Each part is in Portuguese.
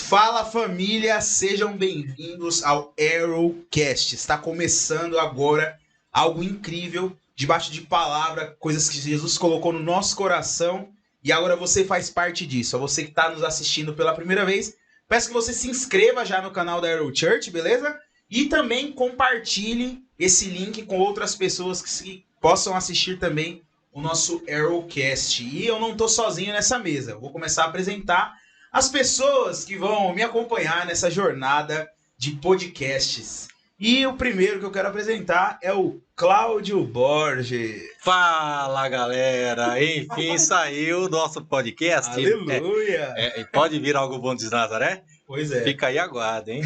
Fala família, sejam bem-vindos ao Arrowcast. Está começando agora algo incrível, debaixo de palavra, coisas que Jesus colocou no nosso coração e agora você faz parte disso. A você que está nos assistindo pela primeira vez, peço que você se inscreva já no canal da Arrow Church, beleza? E também compartilhe esse link com outras pessoas que possam assistir também o nosso Arrowcast. E eu não estou sozinho nessa mesa, eu vou começar a apresentar as pessoas que vão me acompanhar nessa jornada de podcasts. E o primeiro que eu quero apresentar é o Cláudio Borges. Fala, galera! Enfim, saiu o nosso podcast. Aleluia! Pode vir algo bom de Nazaré? Pois é. Fica aí, aguarda, hein?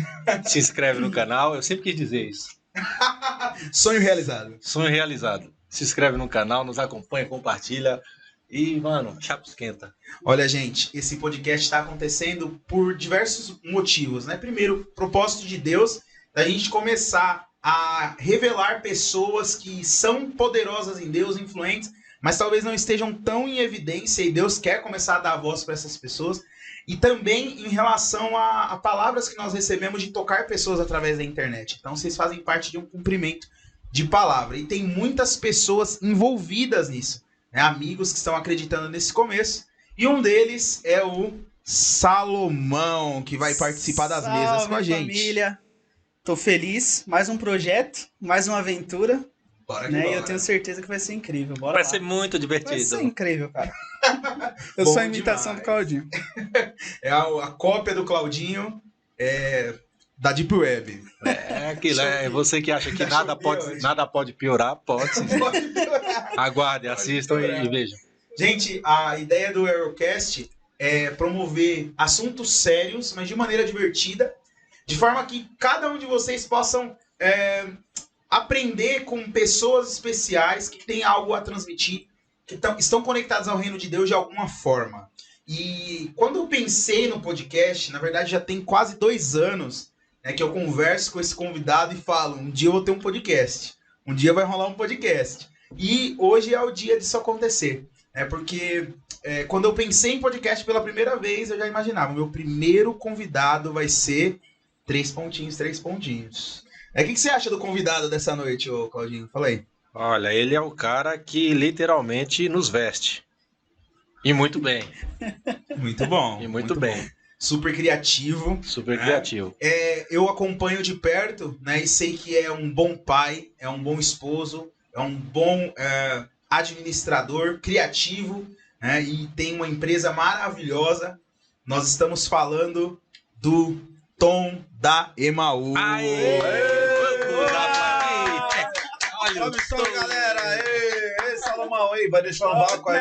Se inscreve no canal, eu sempre quis dizer isso. Sonho realizado. Sonho realizado. Se inscreve no canal, nos acompanha, compartilha. E, mano, chapa esquenta. Olha, gente, esse podcast está acontecendo por diversos motivos, né? Primeiro, propósito de Deus, da gente começar a revelar pessoas que são poderosas em Deus, influentes, mas talvez não estejam tão em evidência e Deus quer começar a dar voz para essas pessoas. E também em relação a palavras que nós recebemos de tocar pessoas através da internet. Então, vocês fazem parte de um cumprimento de palavra. E tem muitas pessoas envolvidas nisso. Amigos que estão acreditando nesse começo. E um deles é o Salomão, que vai participar das mesas com a gente. Família, tô feliz. Mais um projeto, mais uma aventura. Bora que né? bora. E eu tenho certeza que vai ser incrível. Bora Vai lá. ser muito divertido. Vai ser incrível, cara. Eu Bom sou a imitação demais. do Claudinho. É a cópia do Claudinho da Deep Web. É aquilo, você que acha que Deixa eu nada pode piorar, pode sim. Aguardem, assistam e vejam. Gente, a ideia do Arrowcast é promover assuntos sérios, mas de maneira divertida, de forma que cada um de vocês possam aprender com pessoas especiais que têm algo a transmitir, que estão conectados ao reino de Deus de alguma forma. E quando eu pensei no podcast, na verdade já tem quase 2 anos, que eu converso com esse convidado e falo, um dia eu vou ter um podcast, um dia vai rolar um podcast. E hoje é o dia disso acontecer. Porque quando eu pensei em podcast pela primeira vez, eu já imaginava, o meu primeiro convidado vai ser 3 pontinhos. O que você acha do convidado dessa noite, ô Claudinho? Fala aí. Olha, ele é o cara que literalmente nos veste. E muito bem. Muito bom. E muito bem. Bom. Super criativo. Super criativo. Eu acompanho de perto, e sei que é um bom pai, é um bom esposo, é um bom administrador, criativo, e tem uma empresa maravilhosa. Nós estamos falando do Tom da Emaús. Olha o som, galera! Aê, Salomão, aí, vai deixar um vácuo aí!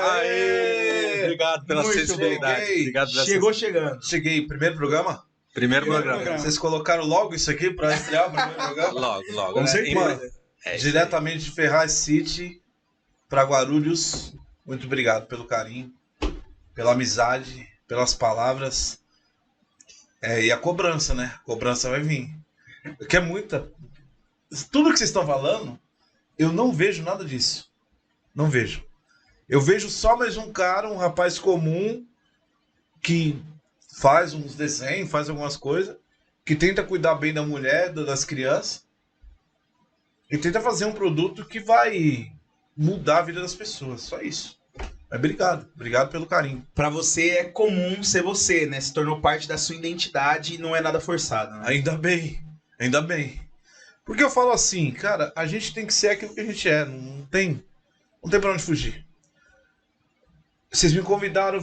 Aê! Obrigado pela Muito sensibilidade. bem. Obrigado pela Chegou chegando. Cheguei, primeiro programa? Primeiro programa. Vocês colocaram logo isso aqui pra estrear o primeiro programa? Logo. Com certeza. Mano, diretamente de Ferraz City pra Guarulhos. Muito obrigado pelo carinho, pela amizade, pelas palavras. E a cobrança, né? A cobrança vai vir. Porque é muita. Tudo que vocês estão falando, eu não vejo nada disso. Não vejo. Eu vejo só mais um cara, um rapaz comum, que faz uns desenhos, faz algumas coisas, que tenta cuidar bem da mulher, das crianças, e tenta fazer um produto que vai mudar a vida das pessoas. Só isso. Mas obrigado pelo carinho. Pra você é comum ser você, né? Se tornou parte da sua identidade e não é nada forçado, né? Ainda bem. Porque eu falo assim, cara, a gente tem que ser aquilo que a gente é, não tem pra onde fugir. Vocês me convidaram,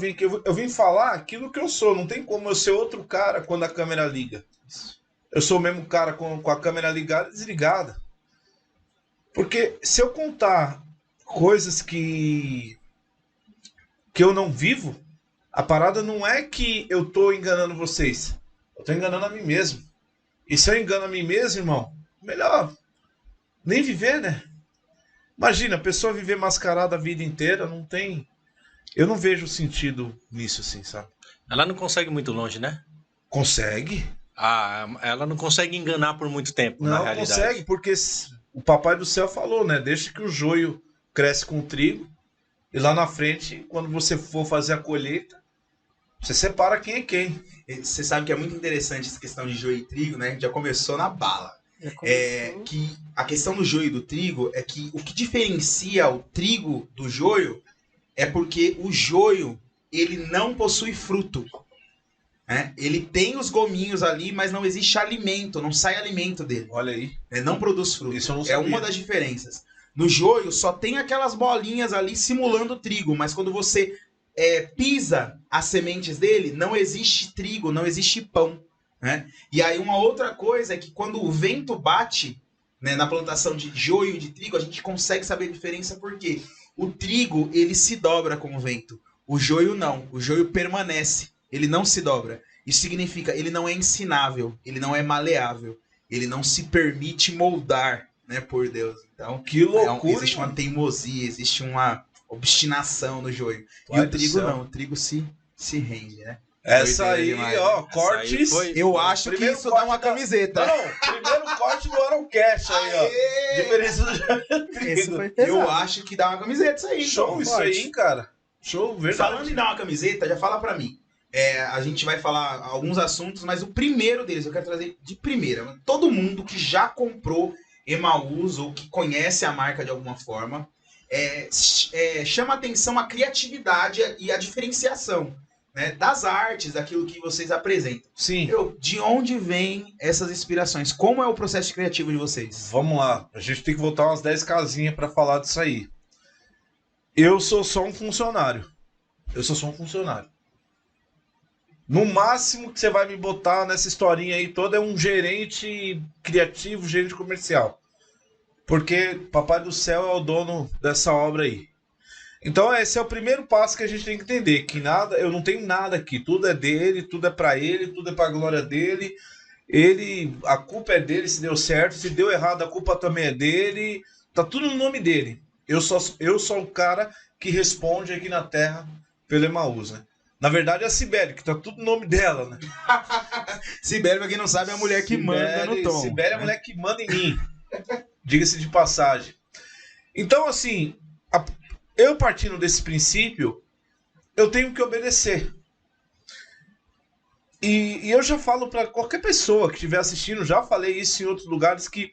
eu vim falar aquilo que eu sou, não tem como eu ser outro cara quando a câmera liga. Eu sou o mesmo cara com a câmera ligada e desligada. Porque se eu contar coisas que eu não vivo, a parada não é que eu tô enganando vocês, eu tô enganando a mim mesmo. E se eu engano a mim mesmo, irmão, melhor nem viver, né? Imagina, a pessoa viver mascarada a vida inteira, não tem... Eu não vejo sentido nisso, assim, sabe? Ela não consegue ir muito longe, né? Consegue? Ela não consegue enganar por muito tempo, na Não realidade. consegue, porque o Papai do Céu falou, né? Deixa que o joio cresce com o trigo, e lá na frente, quando você for fazer a colheita, Você separa quem é quem. Você sabe que é muito interessante essa questão de joio e trigo, né? Já começou na bala. Já começou. Que a questão do joio e do trigo é que o que diferencia o trigo do joio é porque o joio, ele não possui fruto. Né? Ele tem os gominhos ali, mas não existe alimento, não sai alimento dele. Olha aí. Não produz fruto. Isso eu não É sabia. uma das diferenças. No joio, só tem aquelas bolinhas ali simulando trigo, mas quando você pisa as sementes dele, não existe trigo, não existe pão. Né? E aí uma outra coisa é que quando o vento bate, né, na plantação de joio e de trigo, a gente consegue saber a diferença porque o trigo, ele se dobra com o vento. O joio não. O joio permanece. Ele não se dobra. Isso significa, ele não é ensinável, ele não é maleável, ele não se permite moldar, né, por Deus. Então, Que loucura. existe uma teimosia, existe uma obstinação no joio. Pai E o do trigo céu. não, o trigo se rende, né? Essa Doideira aí, demais, ó, né? cortes. Essa aí foi- Eu acho que Primeiro isso dá uma corte da- camiseta. Não, primeiro corte do Aroncast aí, ó. Aê! Diferença do Esse foi pesado. Eu acho que dá uma camiseta isso aí. Show então, isso forte. aí, hein, cara. Show, verdade. Falando em dar uma camiseta, já fala pra mim. A gente vai falar alguns assuntos, mas o primeiro deles, eu quero trazer de primeira. Todo mundo que já comprou Emaús ou que conhece a marca de alguma forma, chama atenção a criatividade e a diferenciação, né, das artes, daquilo que vocês apresentam. Sim. De onde vêm essas inspirações? Como é o processo criativo de vocês? Vamos lá. A gente tem que voltar umas 10 casinhas pra falar disso aí. Eu sou só um funcionário. No máximo que você vai me botar nessa historinha aí toda é um gerente criativo, gerente comercial. Porque Papai do Céu é o dono dessa obra aí. Então esse é o primeiro passo que a gente tem que entender, que eu não tenho nada aqui, tudo é dele, tudo é pra ele, tudo é pra glória dele. A culpa é dele se deu certo, se deu errado a culpa também é dele, tá tudo no nome dele. Eu sou o cara que responde aqui na Terra pelo Emaús, né? Na verdade é a Cibele, que tá tudo no nome dela, né? Sibeli, pra quem não sabe, é a mulher que manda no tom. Cibele é a né? mulher que manda em mim. Diga-se de passagem. Então, assim, eu partindo desse princípio, eu tenho que obedecer. E eu já falo para qualquer pessoa que estiver assistindo, já falei isso em outros lugares, que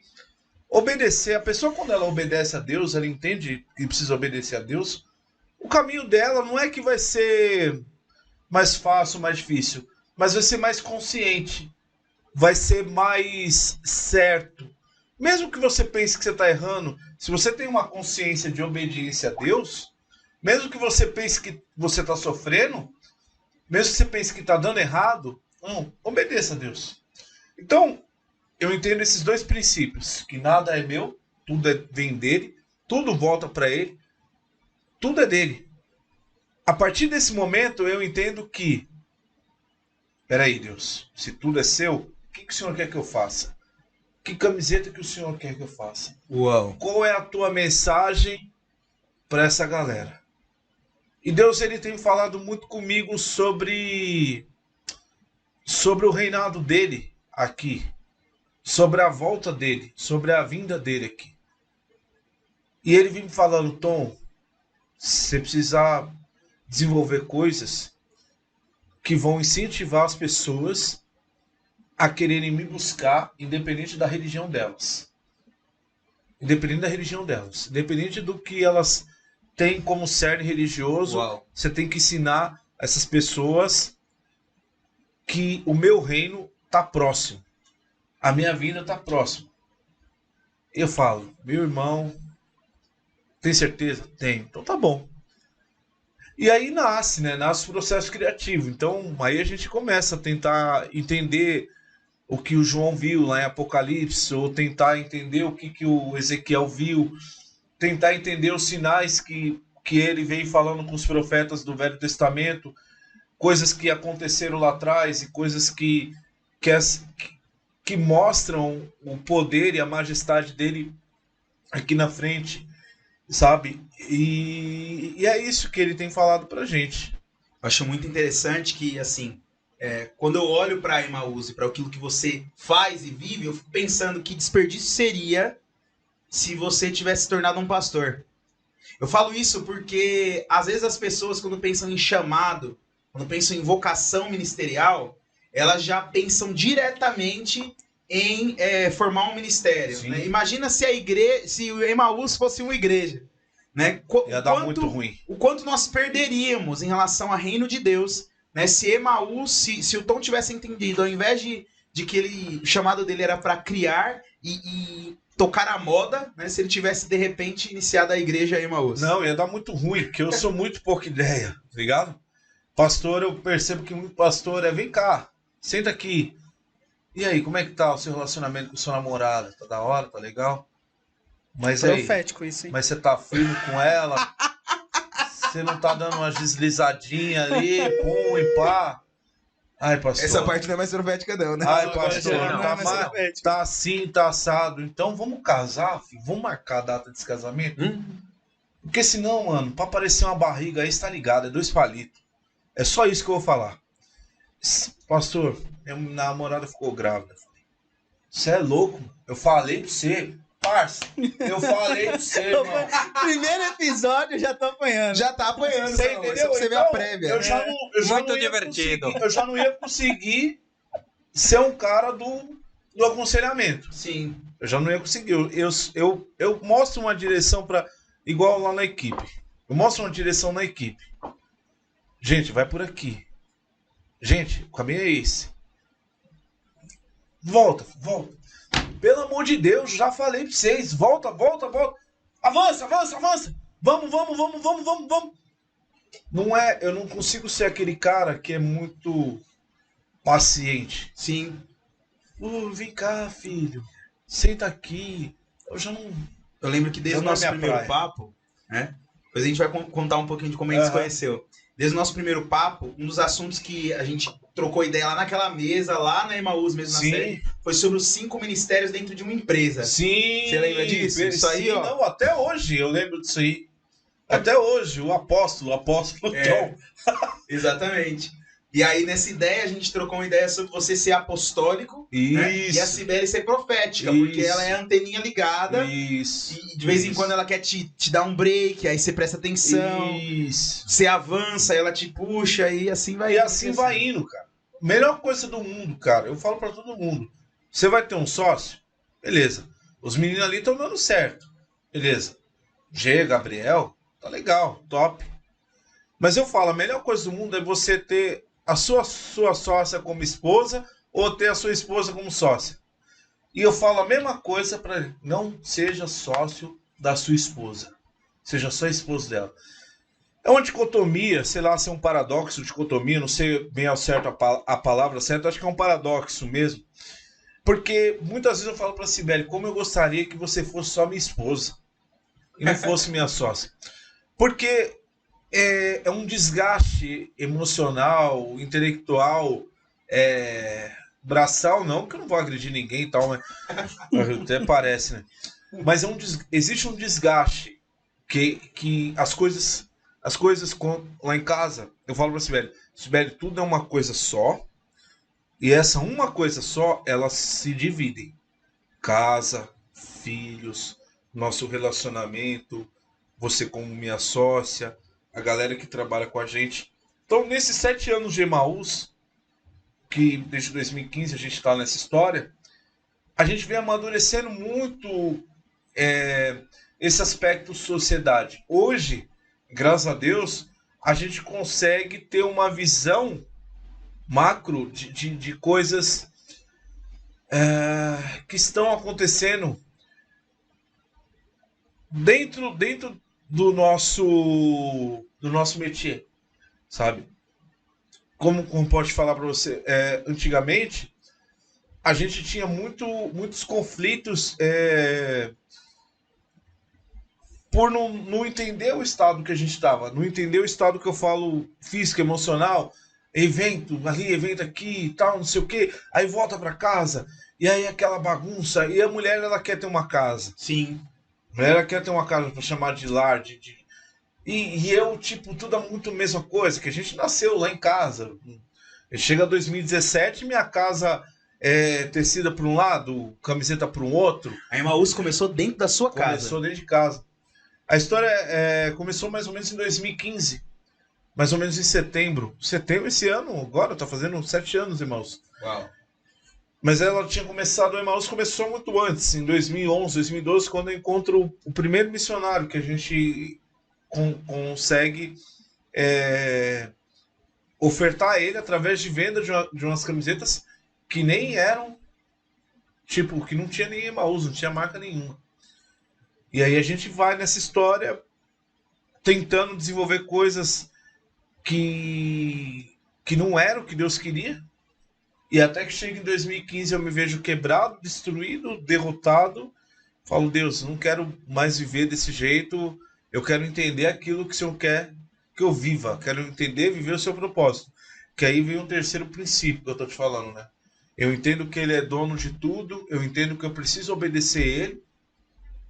obedecer, a pessoa quando ela obedece a Deus, ela entende que precisa obedecer a Deus, o caminho dela não é que vai ser mais fácil, mais difícil, mas vai ser mais consciente, vai ser mais certo. Mesmo que você pense que você está errando, se você tem uma consciência de obediência a Deus, mesmo que você pense que você está sofrendo, mesmo que você pense que está dando errado, não, obedeça a Deus. Então, eu entendo esses dois princípios, que nada é meu, tudo vem dele, tudo volta para ele, tudo é dele. A partir desse momento, eu entendo que, peraí, Deus, se tudo é seu, o que o Senhor quer que eu faça? Que camiseta que o Senhor quer que eu faça? Uau. Qual é a tua mensagem para essa galera? E Deus, ele tem falado muito comigo sobre o reinado dele aqui, sobre a volta dele, sobre a vinda dele aqui. E ele vem me falando, Tom, você precisa desenvolver coisas que vão incentivar as pessoas a quererem me buscar, independente da religião delas. Independente da religião delas. Independente do que elas têm como cerne religioso, Uau. você tem que ensinar essas pessoas que o meu reino está próximo. A minha vida está próxima. Eu falo, meu irmão, tem certeza? Tenho. Então tá bom. E aí nasce, né? Nasce o processo criativo. Então aí a gente começa a tentar entender o que o João viu lá em Apocalipse, ou tentar entender o que o Ezequiel viu, tentar entender os sinais que ele vem falando com os profetas do Velho Testamento, coisas que aconteceram lá atrás e coisas que mostram o poder e a majestade dele aqui na frente, sabe? E é isso que ele tem falado pra gente. Eu acho muito interessante que, assim, quando eu olho para Emaús e para aquilo que você faz e vive, eu fico pensando que desperdício seria se você tivesse se tornado um pastor. Eu falo isso porque, às vezes, as pessoas, quando pensam em chamado, quando pensam em vocação ministerial, elas já pensam diretamente em formar um ministério. Né? Imagina se se o Emaús fosse uma igreja. Né? Ia dar muito ruim. O quanto nós perderíamos em relação ao reino de Deus, né? Se Emaús, se o Tom tivesse entendido, ao invés de que o chamado dele era para criar e tocar a moda, né? Se ele tivesse de repente iniciado a igreja Emaús. Não, ia dar muito ruim, porque eu sou muito pouca ideia, tá ligado? Pastor, eu percebo que muito pastor vem cá, senta aqui. E aí, como é que tá o seu relacionamento com sua namorada? Tá da hora, tá legal? Mas aí, Profético isso, hein? mas você tá firme com ela? Você não tá dando uma deslizadinha ali, pum e pá? Ai, pastor. Essa parte não é mais profética não, né? Ai, pastor, não. tá assim, tá assado. Então vamos casar, filho? Vamos marcar a data desse casamento? Porque senão, mano, pra aparecer uma barriga aí, você tá ligado, é 2 palitos. É só isso que eu vou falar. Pastor, minha namorada ficou grávida. Você é louco? Eu falei pra você. Parça, eu falei pra você, irmão. Primeiro episódio, já tô apanhando. Já tá apanhando, Você não, entendeu? só pra você ver a Então, prévia. Eu já Muito não ia divertido. eu já não ia conseguir ser um cara do aconselhamento. Sim. Eu já não ia conseguir. Eu mostro uma direção para igual lá na equipe. Eu mostro uma direção na equipe. Gente, vai por aqui. Gente, o caminho é esse. Volta. Pelo amor de Deus, já falei pra vocês. Volta. Avança. Vamos. Não é, eu não consigo ser aquele cara que é muito paciente. Sim. Vem cá, filho. Senta aqui. Eu já não. Eu lembro que desde o nosso primeiro papo, né? Depois a gente vai contar um pouquinho de como a gente se conheceu. Desde o nosso primeiro papo, um dos assuntos que a gente trocou ideia lá naquela mesa, lá na Emaús mesmo na série, foi sobre os 5 ministérios dentro de uma empresa. Sim. Você lembra disso? Isso aí, ó. Não, até hoje eu lembro disso aí. Até hoje, o apóstolo Tom. Exatamente. E aí, nessa ideia, a gente trocou uma ideia sobre você ser apostólico, né? E a Cibele ser profética, porque ela é a anteninha ligada. Isso. E de vez em quando ela quer te dar um break, aí você presta atenção. Isso. Você avança, ela te puxa e assim vai indo. E assim vai indo, cara. Melhor coisa do mundo, cara. Eu falo pra todo mundo. Você vai ter um sócio? Beleza. Os meninos ali estão dando certo. Beleza. G, Gabriel, tá legal, top. Mas eu falo, a melhor coisa do mundo é você ter a sua sócia como esposa ou ter a sua esposa como sócia. E eu falo a mesma coisa para ele. Não seja sócio da sua esposa. Seja só esposo dela. É uma dicotomia, sei lá se é um paradoxo, dicotomia, não sei bem ao certo a palavra certa, acho que é um paradoxo mesmo. Porque muitas vezes eu falo para a Cibele, como eu gostaria que você fosse só minha esposa e não fosse minha sócia. Porque é um desgaste emocional, intelectual, braçal, não, que eu não vou agredir ninguém e tal, mas até parece, né? Mas existe um desgaste que as coisas lá em casa, eu falo pra Sibeli, tudo é uma coisa só, e essa uma coisa só, elas se dividem. Casa, filhos, nosso relacionamento, você como minha sócia, a galera que trabalha com a gente. Então, nesses 7 anos de Emaús, que desde 2015 a gente está nessa história, a gente vem amadurecendo muito esse aspecto sociedade. Hoje, graças a Deus, a gente consegue ter uma visão macro de coisas que estão acontecendo dentro do nosso métier, sabe? Como pode falar para você, antigamente a gente tinha muitos conflitos por não entender o estado que a gente estava, não entender o estado que eu falo físico, emocional, evento ali, evento aqui e tal, não sei o que, aí volta para casa, e aí aquela bagunça, e a mulher ela quer ter uma casa. Sim. A mulher ela quer ter uma casa para chamar de lar, E eu, tipo, tudo é muito a mesma coisa, que a gente nasceu lá em casa. Chega 2017, minha casa é tecida por um lado, camiseta por um outro. A Emaús começou dentro da sua casa. Começou dentro de casa. A história começou mais ou menos em 2015, mais ou menos em setembro. Setembro esse ano, agora, tá fazendo 7 anos, irmãos. Uau. Mas ela tinha começado, o Emmaus começou muito antes, em 2011, 2012, quando eu encontro o primeiro missionário que a gente consegue ofertar a ele através de venda de umas camisetas que nem eram, tipo, que não tinha nem Emmaus, não tinha marca nenhuma. E aí a gente vai nessa história tentando desenvolver coisas que não eram o que Deus queria. E até que chega em 2015 eu me vejo quebrado, destruído, derrotado. Falo, Deus, não quero mais viver desse jeito. Eu quero entender aquilo que o Senhor quer que eu viva. Quero entender, viver o seu propósito. Que aí vem um terceiro princípio que eu estou te falando, né? Eu entendo que Ele é dono de tudo. Eu entendo que eu preciso obedecer a Ele.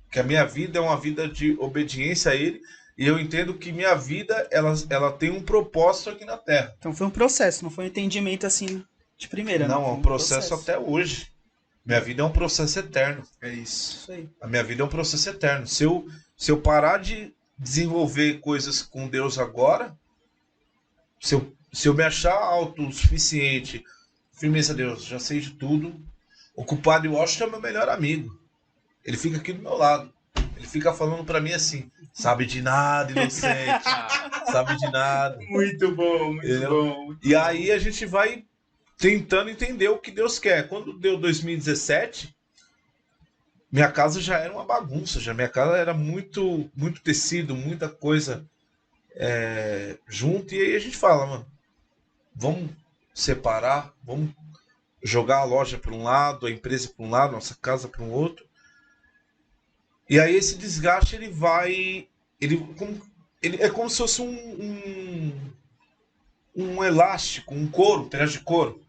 Que a minha vida é uma vida de obediência a Ele. E eu entendo que minha vida, ela tem um propósito aqui na Terra. Então foi um processo, não foi um entendimento assim de primeira. Não, é Foi um processo até hoje. Minha vida é um processo eterno. É isso. Isso aí. A minha vida é um processo eterno. Se eu parar de desenvolver coisas com Deus agora, se eu me achar autossuficiente, firmeza, Deus, já sei de tudo. O culpado de Washington é meu melhor amigo. Ele fica aqui do meu lado. Ele fica falando pra mim assim, sabe de nada, inocente. Sabe de nada. Muito bom, muito bom. E aí a gente vai tentando entender o que Deus quer. Quando deu 2017, minha casa já era uma bagunça. Minha casa era muito, muito tecido, muita coisa junto. E aí a gente fala, mano, vamos separar, vamos jogar a loja para um lado, a empresa para um lado, nossa casa para um outro. E aí esse desgaste ele é como se fosse um elástico, um couro, um pedaço de couro.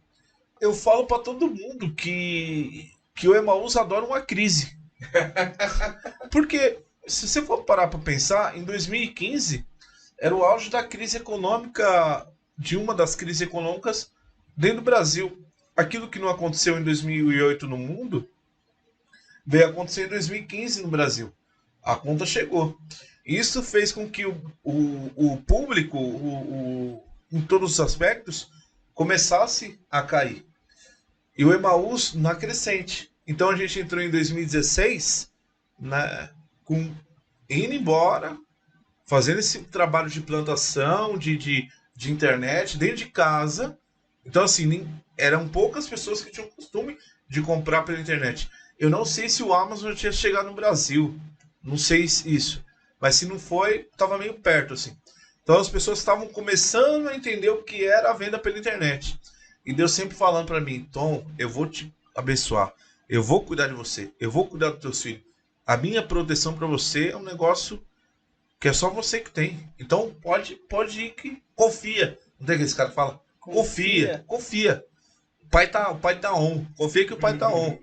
Eu falo para todo mundo que o Emmaus adora uma crise. Porque se você for parar para pensar, em 2015 era o auge da crise econômica, de uma das crises econômicas dentro do Brasil. Aquilo que não aconteceu em 2008 no mundo veio acontecer em 2015 no Brasil. A conta chegou. Isso fez com que o público, em todos os aspectos, começasse a cair. E o Emmaus na crescente. Então a gente entrou em 2016, né, indo embora, fazendo esse trabalho de plantação, de internet, dentro de casa. Então, assim, eram poucas pessoas que tinham costume de comprar pela internet. Eu não sei se o Amazon já tinha chegado no Brasil. Não sei isso. Mas se não foi, estava meio perto, assim. Então as pessoas estavam começando a entender o que era a venda pela internet. E Deus sempre falando para mim, Tom, eu vou te abençoar. Eu vou cuidar de você. Eu vou cuidar dos teus filhos. A minha proteção para você é um negócio que é só você que tem. Então pode ir que confia. Não tem aqueles caras que falam? Confia. O pai tá on. Confia que o pai tá on.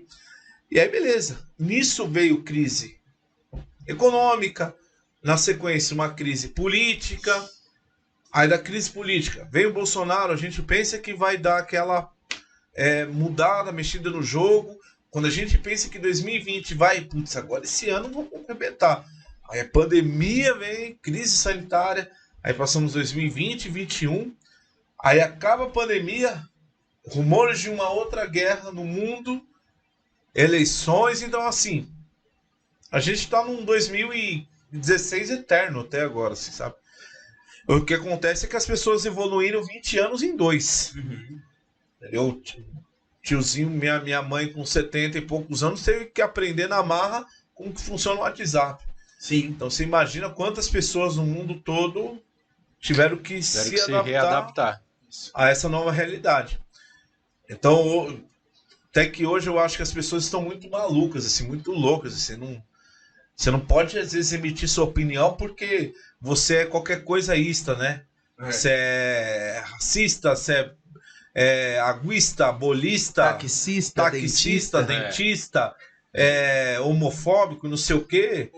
E aí, beleza. Nisso veio crise econômica. Na sequência, uma crise política. Aí da crise política veio o Bolsonaro. A gente pensa que vai dar aquela mudada, mexida no jogo. Quando a gente pensa que 2020 vai, putz, agora esse ano vamos arrebentar. Aí a pandemia vem, crise sanitária. Aí passamos 2020, 2021. Aí acaba a pandemia, rumores de uma outra guerra no mundo, eleições. Então, assim, a gente está num 2016 eterno até agora, assim, sabe? O que acontece é que as pessoas evoluíram 20 anos em 2. Eu, tiozinho, minha mãe com 70 e poucos anos, teve que aprender na marra como que funciona o WhatsApp. Sim. Então você imagina quantas pessoas no mundo todo tiveram que se readaptar a essa nova realidade. Então, até que hoje eu acho que as pessoas estão muito malucas, assim, muito loucas. Assim, você não pode, às vezes, emitir sua opinião porque você é qualquer coisa ista, né? Você é racista, você é aguista, bolista, taxista, dentista, homofóbico, não sei o quê.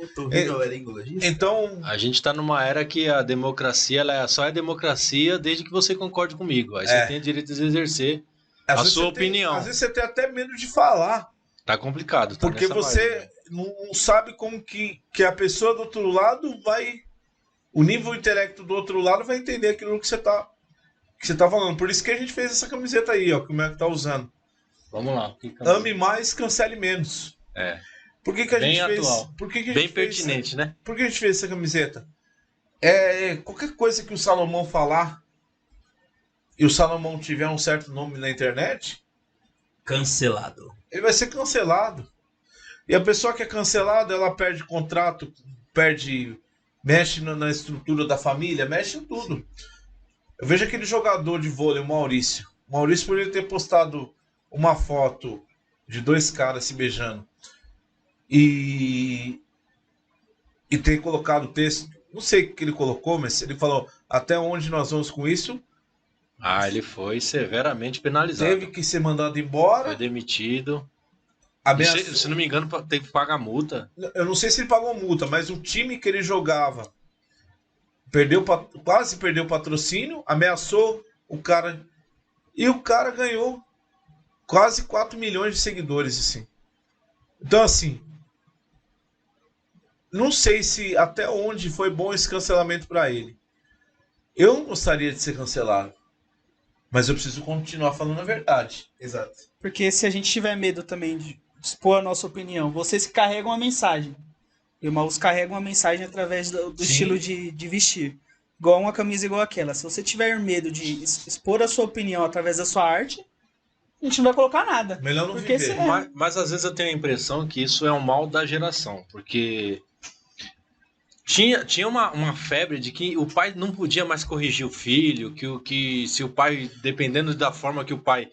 Então, a gente tá numa era que a democracia ela só é democracia desde que você concorde comigo. Aí você tem o direito de exercer a sua opinião. Às vezes você tem até medo de falar. Tá complicado. Porque você não sabe como que a pessoa do outro lado vai o nível intelecto do outro lado vai entender aquilo que você tá falando. Por isso que a gente fez essa camiseta aí, ó, que o Mac tá usando. Vamos lá. Ame mais, cancele menos. Por que a bem gente atual. fez? Por que a gente bem fez pertinente, né? Por que a gente fez essa camiseta? Qualquer coisa que o Salomão falar e o Salomão tiver um certo nome na internet, cancelado. Ele vai ser cancelado. E a pessoa que é cancelada, ela perde contrato, mexe na estrutura da família, mexe em tudo. Sim. Eu vejo aquele jogador de vôlei, o Maurício. O Maurício, por ele ter postado uma foto de 2 caras se beijando e ter colocado o texto, não sei o que ele colocou, mas ele falou, até onde nós vamos com isso? Ele foi severamente penalizado. Teve que ser mandado embora. Foi demitido. Se não me engano, teve que pagar multa. Eu não sei se ele pagou multa, mas o time que ele jogava quase perdeu o patrocínio, ameaçou o cara. E o cara ganhou quase 4 milhões de seguidores, assim. Então, assim, não sei se até onde foi bom esse cancelamento para ele. Eu não gostaria de ser cancelado. Mas eu preciso continuar falando a verdade. Exato. Porque se a gente tiver medo também de expor a nossa opinião, vocês carregam uma mensagem. E o Maús carrega uma mensagem através do estilo de vestir. Igual uma camisa igual aquela. Se você tiver medo de expor a sua opinião através da sua arte, a gente não vai colocar nada. Melhor não viver. Mas às vezes eu tenho a impressão que isso é um mal da geração. Porque tinha uma febre de que o pai não podia mais corrigir o filho, que se o pai, dependendo da forma que o pai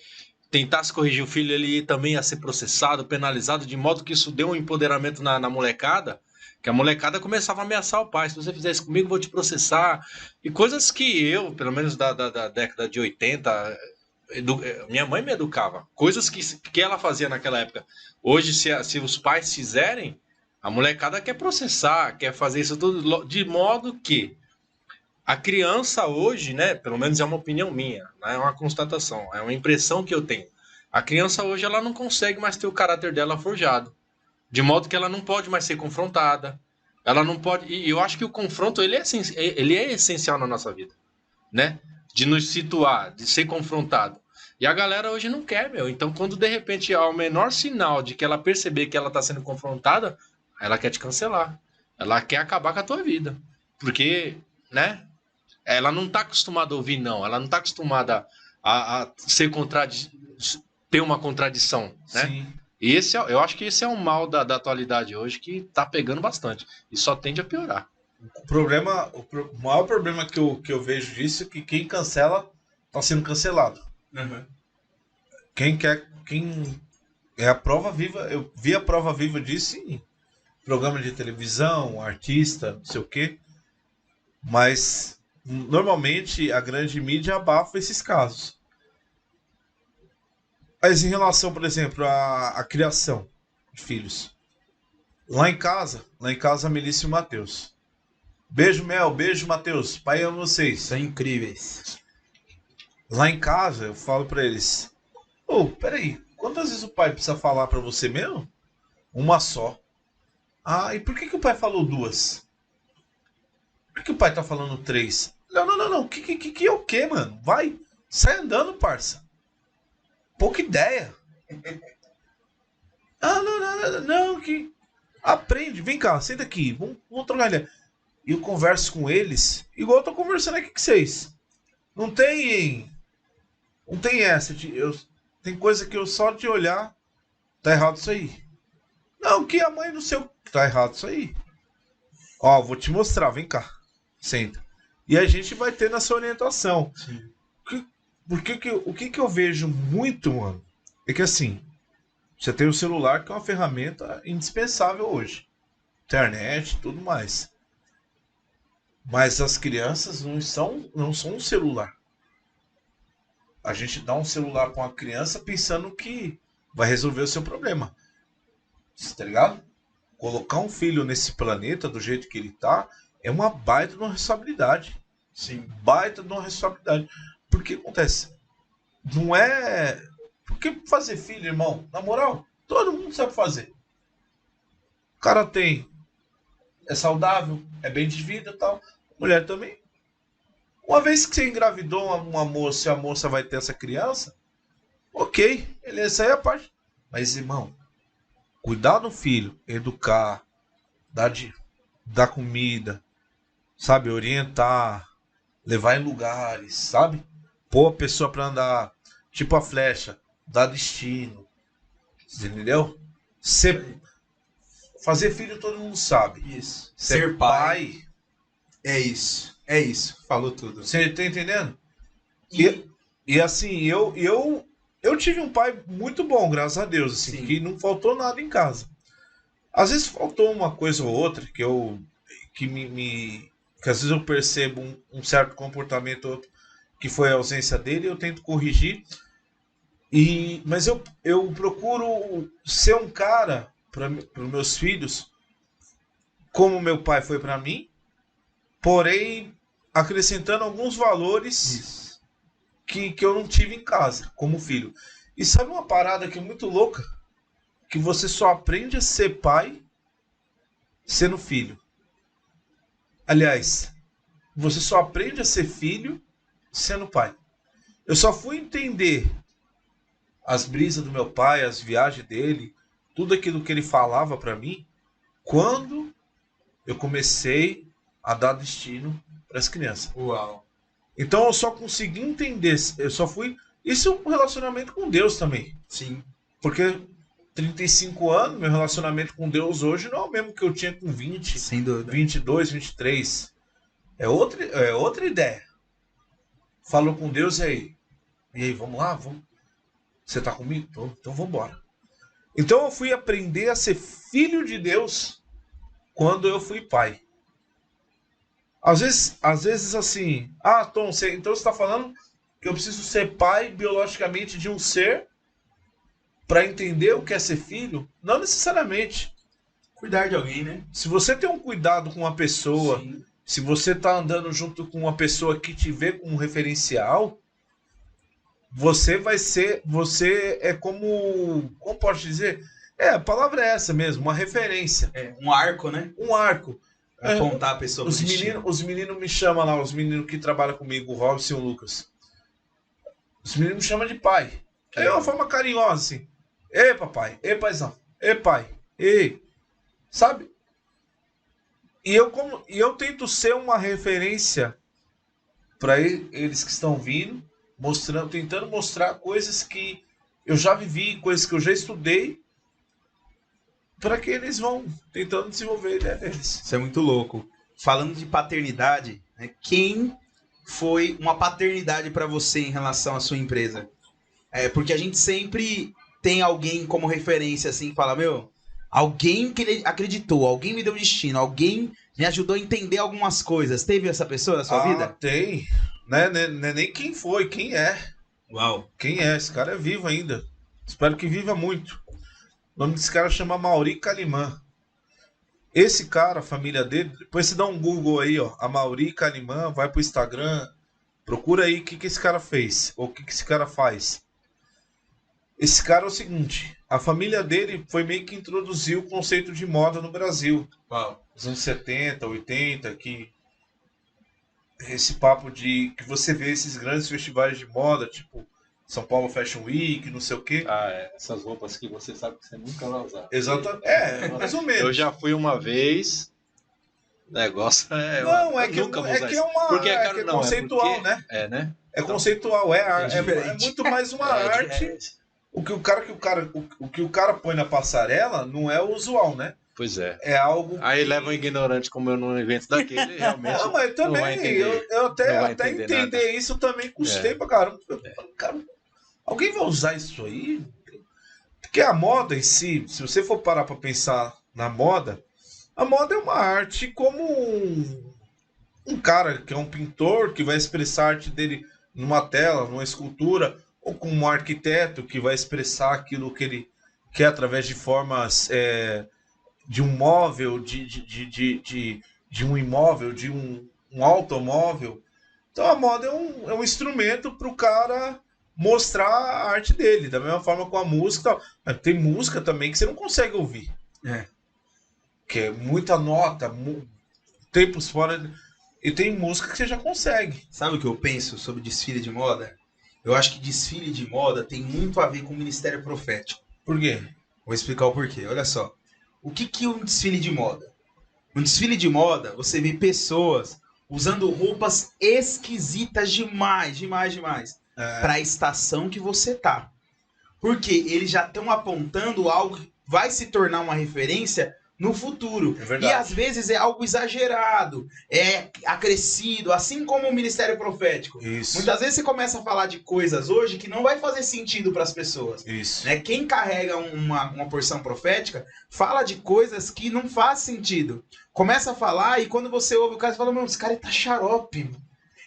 tentasse corrigir o filho, ele também ia ser processado, penalizado, de modo que isso deu um empoderamento na molecada, que a molecada começava a ameaçar o pai, se você fizer isso comigo, eu vou te processar, e coisas que eu, pelo menos da década de 80, minha mãe me educava, coisas que ela fazia naquela época. Hoje, se os pais fizerem, a molecada quer processar, quer fazer isso tudo, de modo que a criança hoje, né, pelo menos é uma opinião minha, não é uma constatação, é uma impressão que eu tenho. A criança hoje ela não consegue mais ter o caráter dela forjado, de modo que ela não pode mais ser confrontada. Ela não pode. E eu acho que o confronto ele é essencial na nossa vida, né? De nos situar, de ser confrontado. E a galera hoje não quer, meu. Então, quando de repente há o menor sinal de que ela perceber que ela está sendo confrontada, ela quer te cancelar. Ela quer acabar com a tua vida. Porque, né? Ela não está acostumada a ouvir não. Ela não está acostumada a ser ter uma contradição, né? Sim. E eu acho que esse é um mal da atualidade hoje que está pegando bastante. E só tende a piorar. O maior problema que eu vejo disso é que quem cancela está sendo cancelado. Uhum. Quem é a prova viva, eu vi a prova viva disso em programa de televisão, artista, não sei o quê. Mas normalmente a grande mídia abafa esses casos. Mas em relação, por exemplo, à criação de filhos. Lá em casa a Melissa e o Matheus. Beijo, Mel, beijo, Matheus. Pai, amo vocês. São incríveis. Lá em casa, eu falo pra eles: peraí, quantas vezes o pai precisa falar pra você mesmo? Uma só. E por que o pai falou 2? Por que o pai tá falando 3? Não. Que é o quê, mano? Vai, sai andando, parça. Pouca ideia. Não, que... Aprende, vem cá, senta aqui, vamos trocar ideia. E eu converso com eles, igual eu tô conversando aqui com vocês. Não tem essa. Tem coisa que eu só de olhar, tá errado isso aí. Não, que a mãe não sei o que, tá errado isso aí. Vou te mostrar, vem cá, senta. E a gente vai ter nessa orientação. Sim. O que eu vejo muito, mano, é que assim, você tem o celular que é uma ferramenta indispensável hoje. Internet, tudo mais. Mas as crianças não são um celular. A gente dá um celular para uma criança pensando que vai resolver o seu problema. Tá ligado? Colocar um filho nesse planeta do jeito que ele tá é uma baita de uma responsabilidade. Sim, baita de uma responsabilidade. Porque acontece, não é... Por que fazer filho, irmão? Na moral, todo mundo sabe fazer. O cara é saudável, é bem de vida e tal. mulher também. Uma vez que você engravidou uma moça e a moça vai ter essa criança, ok, essa aí é a parte. Mas, irmão, cuidar do filho, educar, dar comida, sabe, orientar, levar em lugares, sabe? Pôr a pessoa pra andar, tipo a flecha, dar destino, entendeu? Fazer filho todo mundo sabe. Isso. Ser pai. É isso. É isso. Falou tudo. Você tá entendendo? E assim, eu tive um pai muito bom, graças a Deus, assim, que não faltou nada em casa. Às vezes faltou uma coisa ou outra que às vezes eu percebo um certo comportamento ou outro, que foi a ausência dele, eu tento corrigir. Mas eu procuro ser um cara para os meus filhos, como meu pai foi para mim, porém acrescentando alguns valores que eu não tive em casa, como filho. E sabe uma parada que é muito louca? Que você só aprende a ser pai sendo filho. Aliás, você só aprende a ser filho sendo pai. Eu só fui entender as brisas do meu pai, as viagens dele, tudo aquilo que ele falava para mim, quando eu comecei a dar destino para as crianças. Uau. Então eu só consegui entender, eu só fui... Isso é um relacionamento com Deus também. Sim. Porque 35 anos, meu relacionamento com Deus hoje não é o mesmo que eu tinha com 20, Sem dúvida. 22, 23. É outra ideia. Falou com Deus, e aí, vamos lá? Vamos. Você tá comigo? Então vamos embora. Então eu fui aprender a ser filho de Deus quando eu fui pai. Às vezes assim, Tom, então você está falando que eu preciso ser pai biologicamente de um ser para entender o que é ser filho? Não necessariamente. Cuidar de alguém, né? Se você tem um cuidado com uma pessoa, Sim. se você tá andando junto com uma pessoa que te vê como referencial, você é como posso dizer? A palavra é essa mesmo, uma referência. É, um arco, né? Um arco. Pra apontar a pessoa pro destino. Os meninos me chamam lá, os meninos que trabalham comigo, o Robson e o Lucas. Os meninos me chamam de pai. É uma forma carinhosa, assim. Ei, papai. Ei, paizão. Ei, pai. Ei. Sabe? E eu tento ser uma referência para eles que estão vindo, tentando mostrar coisas que eu já vivi, coisas que eu já estudei, para que eles vão tentando desenvolver a ideia deles. Isso é muito louco. Falando de paternidade, né, quem foi uma paternidade para você em relação à sua empresa? Porque a gente sempre tem alguém como referência, assim, que fala, alguém que acreditou, alguém me deu destino, alguém me ajudou a entender algumas coisas. Teve essa pessoa na sua vida? Tem. Né? Não é nem quem foi, quem é. Uau. Quem é? Esse cara é vivo ainda. Espero que viva muito. O nome desse cara chama Mauri Calimã. Esse cara, a família dele, depois você dá um Google aí, ó, a Mauri Calimã, vai pro Instagram, procura aí o que esse cara fez, ou o que esse cara faz. Esse cara é o seguinte, a família dele foi meio que introduziu o conceito de moda no Brasil. Uau. Nos anos 70, 80, que esse papo de que você vê esses grandes festivais de moda, tipo São Paulo Fashion Week, não sei o quê. Essas roupas que você sabe que você nunca vai usar. Exatamente. Mais ou menos. Eu já fui uma vez. O negócio é. Não, eu nunca vou usar que é uma. porque é conceitual, né? né? É conceitual, é diferente. muito mais uma arte. O que o cara põe na passarela não é o usual, né? Pois é. É algo. Aí leva um ignorante como eu num evento daquele, realmente. Não, mas também, não vai entender. eu até entender entender isso também custei pra caramba. Cara, alguém vai usar isso aí? Porque a moda em si, se você for parar pra pensar na moda, a moda é uma arte como um cara que é um pintor que vai expressar a arte dele numa tela, numa escultura, ou como um arquiteto que vai expressar aquilo que ele quer através de formas de um móvel, de um imóvel, de um automóvel. Então a moda é um instrumento para o cara mostrar a arte dele, da mesma forma com a música. Mas tem música também que você não consegue ouvir. Que é muita nota, tempos fora. E tem música que você já consegue. Sabe o que eu penso sobre desfile de moda? Eu acho que desfile de moda tem muito a ver com o ministério profético. Por quê? Vou explicar o porquê. Olha só. O que é um desfile de moda? Um desfile de moda, você vê pessoas usando roupas esquisitas demais, para a estação que você tá. Porque eles já estão apontando algo que vai se tornar uma referência no futuro. É verdade. E às vezes é algo exagerado, é acrescido, assim como o ministério profético. Isso. Muitas vezes você começa a falar de coisas hoje que não vai fazer sentido para as pessoas. Isso. Né? Quem carrega uma porção profética fala de coisas que não faz sentido. Começa a falar e quando você ouve o cara, você fala, meu, esse cara tá xarope. Meu.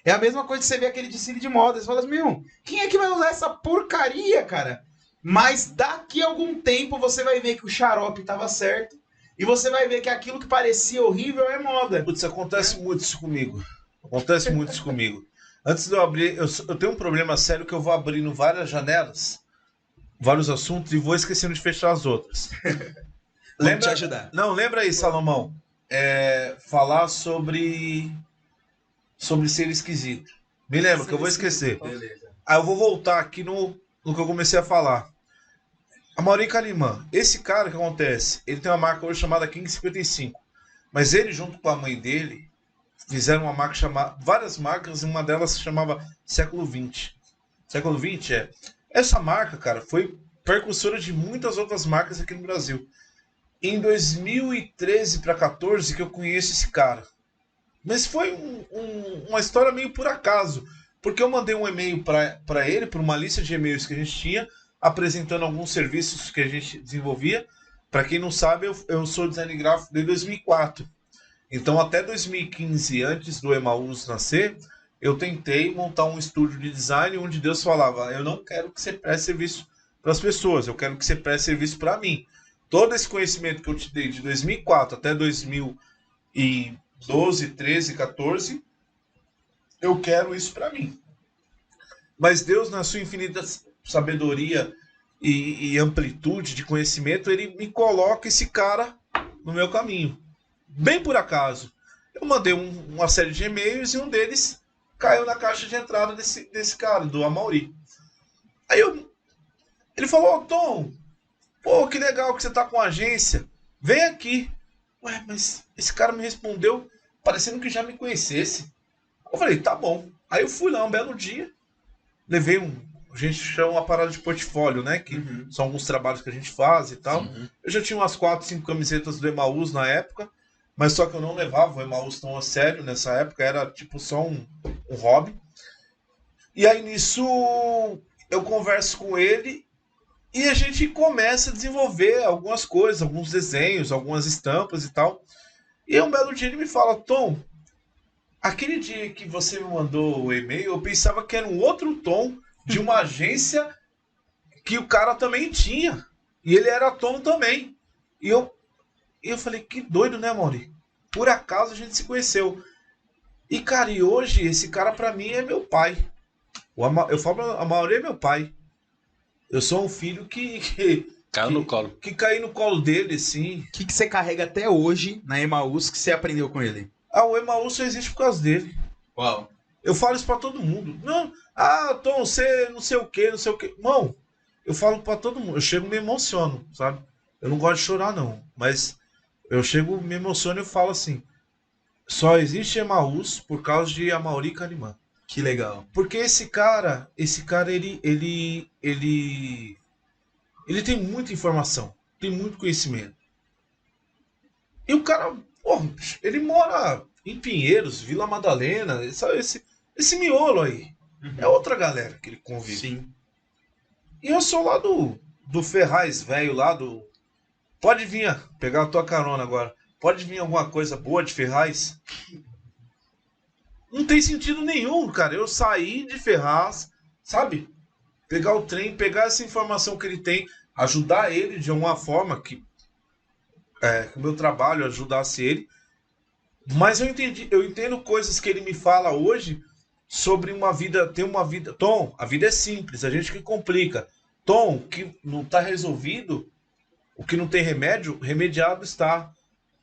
É a mesma coisa que você vê aquele desfile de moda. Você fala assim, meu, quem é que vai usar essa porcaria, cara? Mas daqui a algum tempo você vai ver que o xarope tava certo e você vai ver que aquilo que parecia horrível é moda. Putz, acontece muito isso comigo. Acontece muito isso comigo. Antes de eu abrir, eu tenho um problema sério que eu vou abrindo várias janelas, vários assuntos e vou esquecendo de fechar as outras. Vamos te ajudar. Não, lembra aí, Salomão. Falar sobre ser esquisito. Me lembra que eu vou esquecer. Beleza. Aí eu vou voltar aqui no que eu comecei a falar. Amaury Calimã, esse cara que acontece, ele tem uma marca hoje chamada King 55. Mas ele, junto com a mãe dele, fizeram uma marca chamada. Várias marcas, e uma delas se chamava Século 20. Século 20 é. Essa marca, cara, foi precursora de muitas outras marcas aqui no Brasil. Em 2013 para 14 que eu conheço esse cara. Mas foi uma história meio por acaso. Porque eu mandei um e-mail para ele, para uma lista de e-mails que a gente tinha, apresentando alguns serviços que a gente desenvolvia. Para quem não sabe, eu sou design gráfico desde 2004. Então, até 2015, antes do Emaús nascer, eu tentei montar um estúdio de design onde Deus falava, eu não quero que você preste serviço para as pessoas, eu quero que você preste serviço para mim. Todo esse conhecimento que eu te dei de 2004 até 2012, 13, 14, eu quero isso para mim. Mas Deus, na sua infinita sabedoria e amplitude de conhecimento, ele me coloca esse cara no meu caminho. Bem por acaso. Eu mandei uma série de e-mails e um deles caiu na caixa de entrada desse cara, do Amaury. Aí ele falou, oh, Tom, pô, que legal que você tá com a agência. Vem aqui. Ué, mas esse cara me respondeu parecendo que já me conhecesse. Eu falei, tá bom. Aí eu fui lá um belo dia, levei a gente chama uma parada de portfólio, né? Que são alguns trabalhos que a gente faz e tal. Eu já tinha umas 4, 5 camisetas do Emaús na época, mas só que eu não levava o Emaús tão a sério nessa época, era tipo só um hobby. E aí nisso eu converso com ele e a gente começa a desenvolver algumas coisas, alguns desenhos, algumas estampas e tal. E um belo dia ele me fala, Tom, aquele dia que você me mandou o e-mail, eu pensava que era um outro Tom de uma agência que o cara também tinha. E ele era Tom também. E eu falei, que doido, né, Amaury? Por acaso a gente se conheceu. E, cara, e hoje esse cara pra mim é meu pai. Eu falo, Amaury é meu pai. Eu sou um filho que Caiu no colo. Que caí no colo dele, sim. O que você carrega até hoje na Emaús que você aprendeu com ele? O Emaús só existe por causa dele. Uau. Eu falo isso pra todo mundo. Não, Tom, você não sei o que. Irmão, eu falo pra todo mundo. Eu chego e me emociono, sabe? Eu não gosto de chorar, não. Mas eu chego, me emociono e falo assim, só existe Emaús por causa de Amaury Calimã. Que legal. Porque esse cara, ele tem muita informação, tem muito conhecimento. E o cara, porra, ele mora em Pinheiros, Vila Madalena, esse miolo aí. É outra galera que ele convive. Sim. E eu sou lá do Ferraz velho, lá do... Pode vir pegar a tua carona agora. Pode vir alguma coisa boa de Ferraz? Não tem sentido nenhum, cara. Eu saí de Ferraz, sabe? Pegar o trem, pegar essa informação que ele tem, ajudar ele de uma forma que o meu trabalho ajudasse ele. Mas eu entendo coisas que ele me fala hoje sobre uma vida, ter uma vida... Tom, a vida é simples, a gente que complica. Tom, o que não está resolvido, o que não tem remédio, remediado está.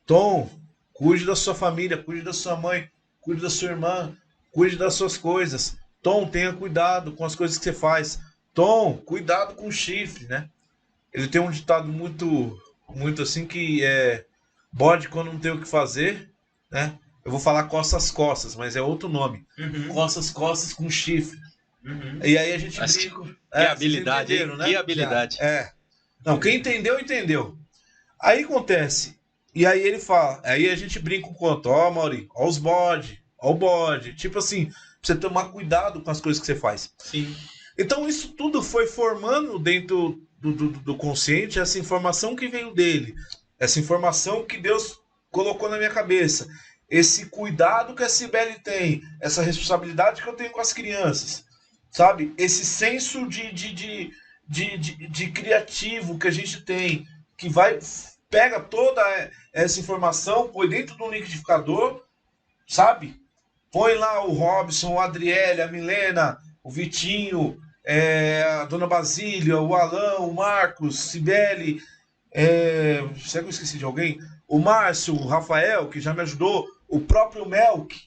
Tom, cuide da sua família, cuide da sua mãe, cuide da sua irmã, cuide das suas coisas. Tom, tenha cuidado com as coisas que você faz. Tom, cuidado com o chifre, né? Ele tem um ditado muito assim que é bode quando não tem o que fazer, né? Eu vou falar coça as costas, mas é outro nome. Coça as costas com chifre. E aí a gente brinca. Que habilidade, hein? né? Que habilidade. Não, quem entendeu, entendeu. Aí acontece. E aí ele fala, aí a gente brinca um conto, ó, Mauri, ó os bode, ó o bode. Tipo assim, pra você tomar cuidado com as coisas que você faz. Sim. Então isso tudo foi formando dentro do consciente essa informação que veio dele. Essa informação que Deus colocou na minha cabeça. Esse cuidado que a Cibele tem. Essa responsabilidade que eu tenho com as crianças. Sabe? Esse senso de criativo que a gente tem. Que pega toda essa informação, põe dentro de um liquidificador. Sabe? Põe lá o Robson, o Adriele, a Milena, o Vitinho, a Dona Basília, o Alan, o Marcos, Cibele, será que eu esqueci de alguém? O Márcio, o Rafael, que já me ajudou, o próprio Melk.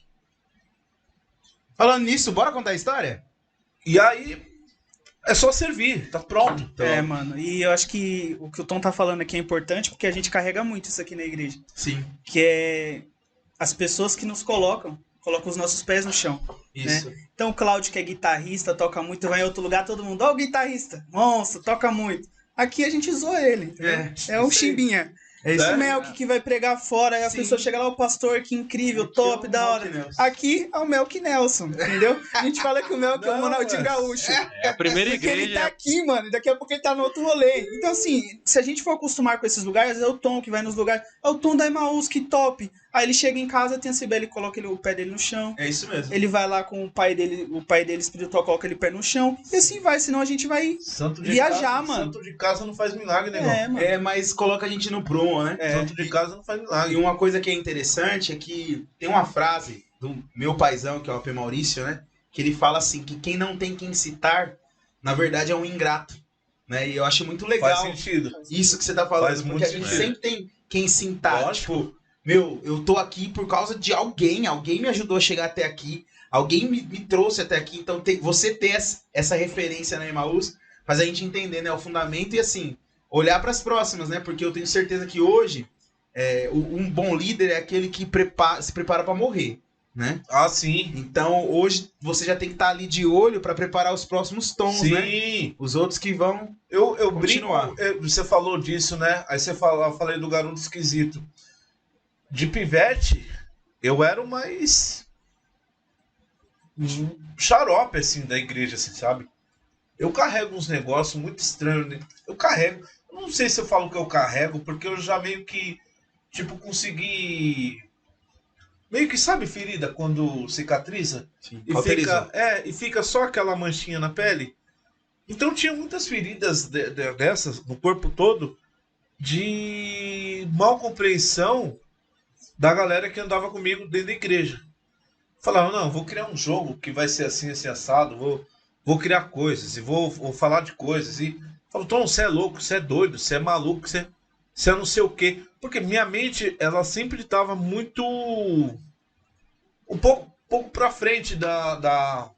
Falando nisso, bora contar a história? E aí, é só servir, tá pronto. Mano, e eu acho que o que o Tom tá falando aqui é importante, porque a gente carrega muito isso aqui na igreja. Sim. Que é as pessoas que nos colocam os nossos pés no chão. Isso. Né? Então o Cláudio, que é guitarrista, toca muito, vai em outro lugar, todo mundo, ó o guitarrista, monstro, toca muito. Aqui a gente zoa ele, entendeu? É um chimbinha. É isso O aí. Melk que vai pregar fora, aí a Sim. pessoa chega lá, o pastor, que incrível, Aqui top, é o da hora. Melk Nelson. Aqui é o Melk Nelson, entendeu? A gente fala que o Melk é o Não, Ronaldinho mas- Gaúcho. É a primeira Porque ele tá igreja. aqui, mano, e daqui a pouco ele tá no outro rolê. Então, assim, se a gente for acostumar com esses lugares, é o Tom que vai nos lugares. É o Tom da Emaús, que top. Aí ele chega em casa, tem a Cibele, coloca o pé dele no chão. É isso mesmo. Ele vai lá com o pai dele espiritual, coloca ele pé no chão. E assim vai, senão a gente vai Santo de viajar, casa, mano. Santo de casa não faz milagre, negão. mano. Mas coloca a gente no prumo, né? Santo de casa não faz E milagre. uma coisa que é interessante é que tem uma frase do meu paizão, que é o AP Maurício, né? Que ele fala assim, que quem não tem quem citar, na verdade é um ingrato. Né? E eu acho muito legal Faz sentido. isso que você tá falando, Faz porque muito a gente sentido. sempre tem quem citar. Lógico. Tipo, eu tô aqui por causa de alguém me ajudou a chegar até aqui, alguém me trouxe até aqui, então você ter essa referência na Emaús faz a gente entender, né, o fundamento e assim, olhar para as próximas, né, porque eu tenho certeza que hoje um bom líder é aquele que se prepara para morrer, né? Ah, sim. Então hoje você já tem que estar ali de olho para preparar os próximos tons, né? Sim. Os outros que vão Eu continuar. brinco, você falou disso, né? Aí eu falei do garoto esquisito. De pivete, eu era o mais xarope, assim, da igreja, assim, sabe? Eu carrego uns negócios muito estranhos, né? Eu não sei se eu falo que eu carrego, porque eu já meio que, tipo, consegui... Meio que, sabe, ferida, quando cicatriza? Sim, E fica só aquela manchinha na pele. Então tinha muitas feridas dessas no corpo todo de mal compreensão da galera que andava comigo dentro da igreja. Falava, não, vou criar um jogo que vai ser assim, assim, assado, vou criar coisas, e vou falar de coisas. E falou, Tom, você é louco, você é doido, você é maluco, você é não sei o quê. Porque minha mente, ela sempre estava muito... um pouco pra frente da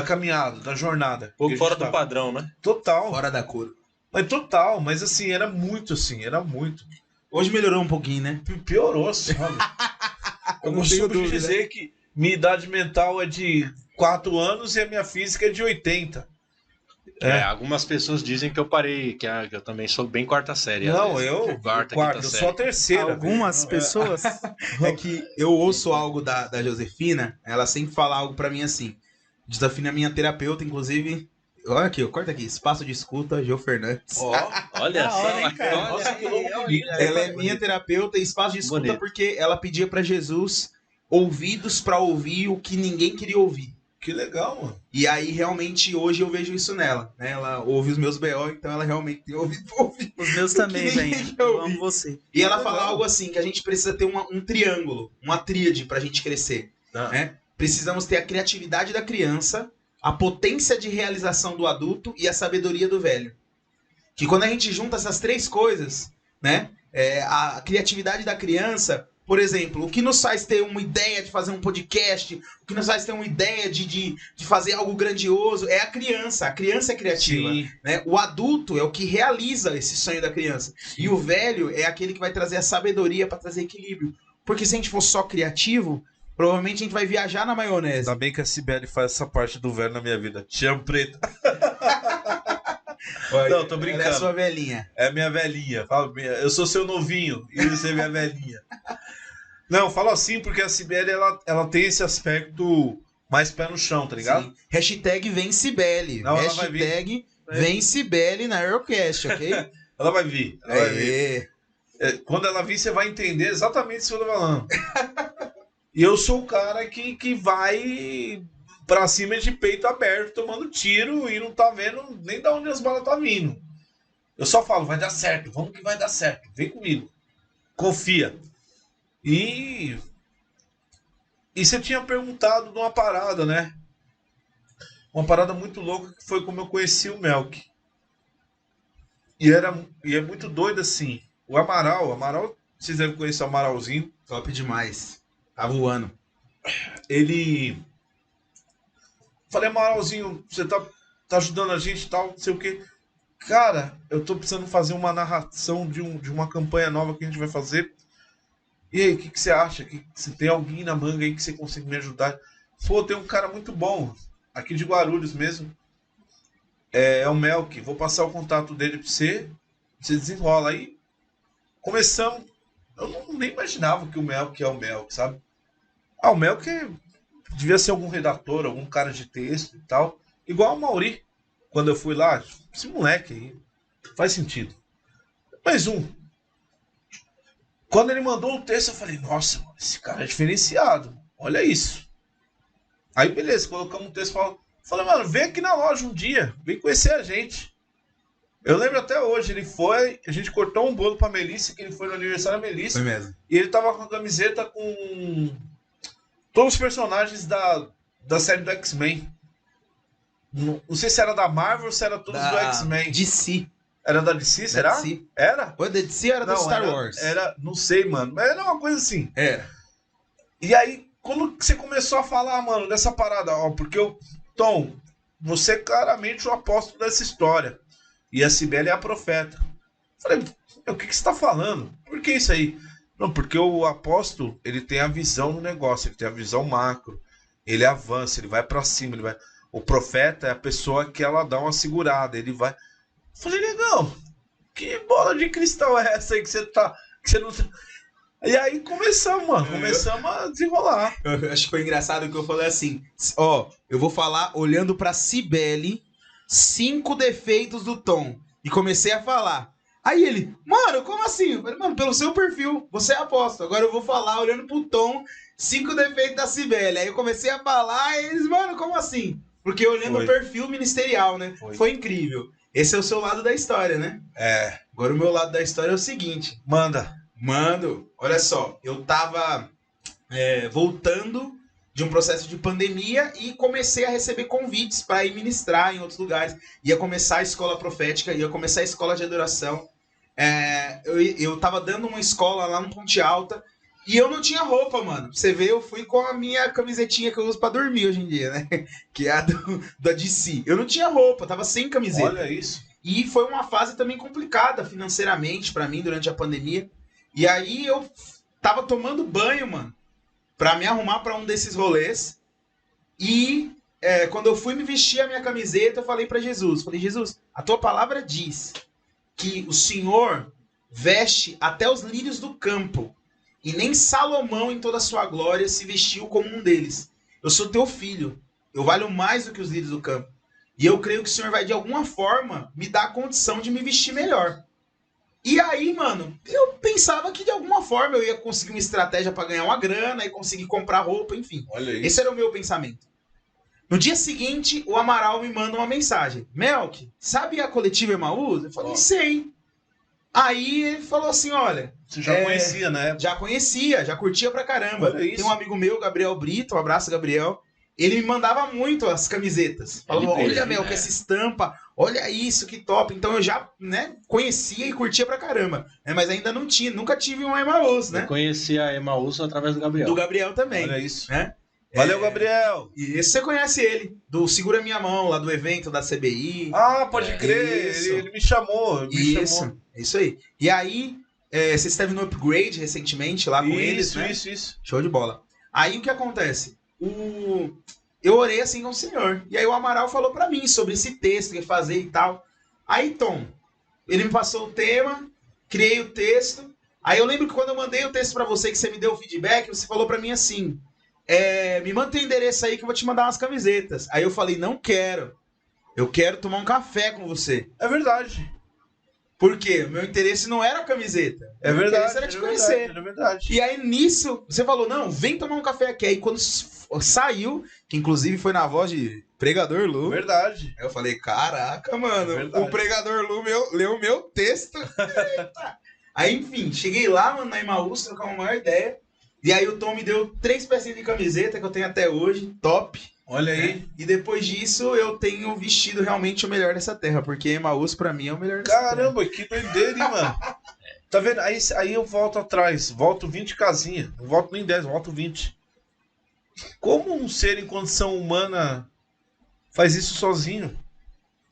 caminhada, da jornada. Pouco que a fora gente do tava. padrão, né? Total. fora da cor. Mas total, mas assim, era muito. Hoje melhorou um pouquinho, né? Piorou, sabe? Eu Não tenho costumo dúvida. dizer que minha idade mental é de 4 anos e a minha física é de 80. Algumas pessoas dizem que eu parei, que eu também sou bem quarta série. às Não, vezes. eu Quarta, eu quinta sou a terceira. Algumas velho. pessoas. É que eu ouço algo da Josefina, ela sempre fala algo pra mim assim. Josefina é minha terapeuta, inclusive. Olha aqui, corta aqui. Espaço de escuta, Jô Fernandes. Ó, olha Da só. hora, hein, cara? olha Nossa, aí, que louco olha bonito. aí. Ela é minha terapeuta e espaço de escuta Bonito. porque ela pedia pra Jesus ouvidos pra ouvir o que ninguém queria ouvir. Que legal, mano. E aí, realmente, hoje eu vejo isso nela, né? Ela ouve os meus BO, então ela realmente tem ouvido pra ouvir. Os meus também, Que ninguém velho. quer Eu ouvir. amo você. E ela Legal. fala algo assim, que a gente precisa ter um triângulo, uma tríade pra gente crescer, Tá. né? Precisamos ter a criatividade da criança, a potência de realização do adulto e a sabedoria do velho. Que quando a gente junta essas três coisas, né? A criatividade da criança por exemplo, o que nos faz ter uma ideia de fazer um podcast, o que nos faz ter uma ideia de fazer algo grandioso é a criança. A criança é criativa. Sim. Né? O adulto é o que realiza esse sonho da criança. E o velho é aquele que vai trazer a sabedoria para trazer equilíbrio. Porque se a gente for só criativo, provavelmente a gente vai viajar na maionese. Ainda bem que a Cibele faz essa parte do velho na minha vida. Te amo, preta. Olha, Não, tô brincando. Ela é a sua velhinha. É minha velhinha. Eu sou seu novinho e você é minha velhinha. Não, falo assim porque a Cibele, ela tem esse aspecto mais pé no chão, tá ligado? Sim. Hashtag vem Cibele. Não, ela vai Hashtag vem Cibele na Eurocast, ok? Ela vai vir. Ela vai vir. É. Quando ela vir, você vai entender exatamente o que eu tô falando. E eu sou o cara que vai pra cima de peito aberto, tomando tiro e não tá vendo nem de onde as balas tá vindo. Eu só falo, vai dar certo, vamos que vai dar certo. Vem comigo. Confia. E você tinha perguntado de uma parada, né? Uma parada muito louca que foi como eu conheci o Melk. E é muito doido assim. O Amaral, vocês devem conhecer o Amaralzinho. Top demais. Tá voando. Ele... Falei, Amaralzinho, você tá ajudando a gente e tal, não sei o quê. Cara, eu tô precisando fazer uma narração de uma campanha nova que a gente vai fazer. E aí, o que você acha? Que se tem alguém na manga aí que você consegue me ajudar? Pô, tem um cara muito bom, aqui de Guarulhos mesmo. É o Melk. Vou passar o contato dele pra você. Você desenrola. Aí começamos. Eu nem imaginava que o Melk é o Melk, sabe? O Melk devia ser algum redator, algum cara de texto e tal. Igual o Mauri. Quando eu fui lá, esse moleque aí. Faz sentido. Mais um. Quando ele mandou o texto, eu falei, nossa, mano, esse cara é diferenciado. Olha isso. Aí, beleza, colocamos um texto e falei, mano, vem aqui na loja um dia. Vem conhecer a gente. Eu lembro até hoje, ele foi, a gente cortou um bolo pra Melissa, que ele foi no aniversário da Melissa. Foi mesmo. E ele tava com a camiseta com todos os personagens da série do X-Men. Não sei se era da Marvel ou se era todos do X-Men. DC. Era da DC, será? Da DC. Era? Ou da DC ou era da Star Wars? Era, não sei, mano. Mas era uma coisa assim. Era. E aí, quando você começou a falar, mano, dessa parada, ó, porque Tom, você é claramente o apóstolo dessa história. E a Cibele é a profeta. Falei, o que você tá falando? Por que isso aí? Não, porque o apóstolo, ele tem a visão do negócio, ele tem a visão macro. Ele avança, ele vai pra cima, ele vai... O profeta é a pessoa que ela dá uma segurada, ele vai... Falei, legal, que bola de cristal é essa aí que você não... E aí começamos, mano, começamos a desenrolar. Eu acho que foi engraçado que eu falei assim, ó, eu vou falar olhando pra Cibele, 5 defeitos do Tom. E comecei a falar. Aí ele, mano, como assim? Eu falei, mano, pelo seu perfil, você é apóstolo. Agora eu vou falar olhando pro Tom, 5 defeitos da Cibele. Aí eu comecei a falar e eles, mano, como assim? Porque olhando o perfil ministerial, né? Foi incrível. Esse é o seu lado da história, né? É. Agora o meu lado da história é o seguinte. Mando. Olha só, eu tava voltando de um processo de pandemia e comecei a receber convites para ir ministrar em outros lugares. Ia começar a escola profética, ia começar a escola de adoração. Eu tava dando uma escola lá no Ponte Alta e eu não tinha roupa, mano. Você vê, eu fui com a minha camisetinha que eu uso pra dormir hoje em dia, né? Que é a da DC. Eu não tinha roupa, tava sem camiseta. Olha isso. E foi uma fase também complicada financeiramente pra mim durante a pandemia. E aí eu tava tomando banho, mano, pra me arrumar pra um desses rolês. E quando eu fui me vestir a minha camiseta, eu falei pra Jesus. Falei, Jesus, a tua palavra diz que o Senhor veste até os lírios do campo. E nem Salomão em toda a sua glória se vestiu como um deles. Eu sou teu filho. Eu valho mais do que os lírios do campo. E eu creio que o Senhor vai, de alguma forma, me dar a condição de me vestir melhor. E aí, mano, eu pensava que de alguma forma eu ia conseguir uma estratégia para ganhar uma grana e conseguir comprar roupa, enfim. Olha isso. Esse era o meu pensamento. No dia seguinte, o Amaral me manda uma mensagem. Melk, sabe a coletiva Emaús? Eu falei, sei. Aí ele falou assim, olha... Você já conhecia, né? Já conhecia, já curtia pra caramba. Tem um amigo meu, Gabriel Brito, um abraço, Gabriel. Ele me mandava muito as camisetas. Falava, olha, Melk, essa estampa, olha isso, que top. Então eu já, né, conhecia e curtia pra caramba. Né, mas ainda não tinha, nunca tive um Emaús, né? Eu conheci a Emaús através do Gabriel. Do Gabriel também. Olha isso. Né? Valeu, Gabriel. E esse você conhece ele, do Segura Minha Mão, lá do evento da CBI. Ah, pode crer. Isso. Ele me chamou. Isso aí. E aí, você esteve no Upgrade recentemente lá com eles, né? Isso. Show de bola. Aí o que acontece? Eu orei assim com o Senhor. E aí o Amaral falou pra mim sobre esse texto que ia fazer e tal. Aí, Tom, ele me passou o tema, criei o texto. Aí eu lembro que quando eu mandei o texto pra você, que você me deu o feedback, você falou pra mim assim... me manda teu endereço aí que eu vou te mandar umas camisetas. Aí eu falei, não quero. Eu quero tomar um café com você. É verdade. Por quê? Meu interesse não era a camiseta. É Meu verdade. interesse era te conhecer. É verdade. E aí nisso, você falou, não, vem tomar um café aqui. Aí quando saiu, que inclusive foi na voz de Pregador Lu. Verdade. Aí eu falei, caraca, mano, Verdade. o Pregador Lu leu o meu texto. Aí, enfim, cheguei lá, mano, na Emaús, trocar uma maior ideia. E aí o Tom me deu 3 pecinhas de camiseta que eu tenho até hoje, top. Olha aí. E depois disso eu tenho vestido realmente o melhor dessa terra, porque Emaús pra mim é o melhor dessa terra. Caramba, que doideira, hein, mano? Tá vendo? Aí eu volto atrás, volto 20 casinhas, não volto nem 10, volto 20. Como um ser em condição humana faz isso sozinho?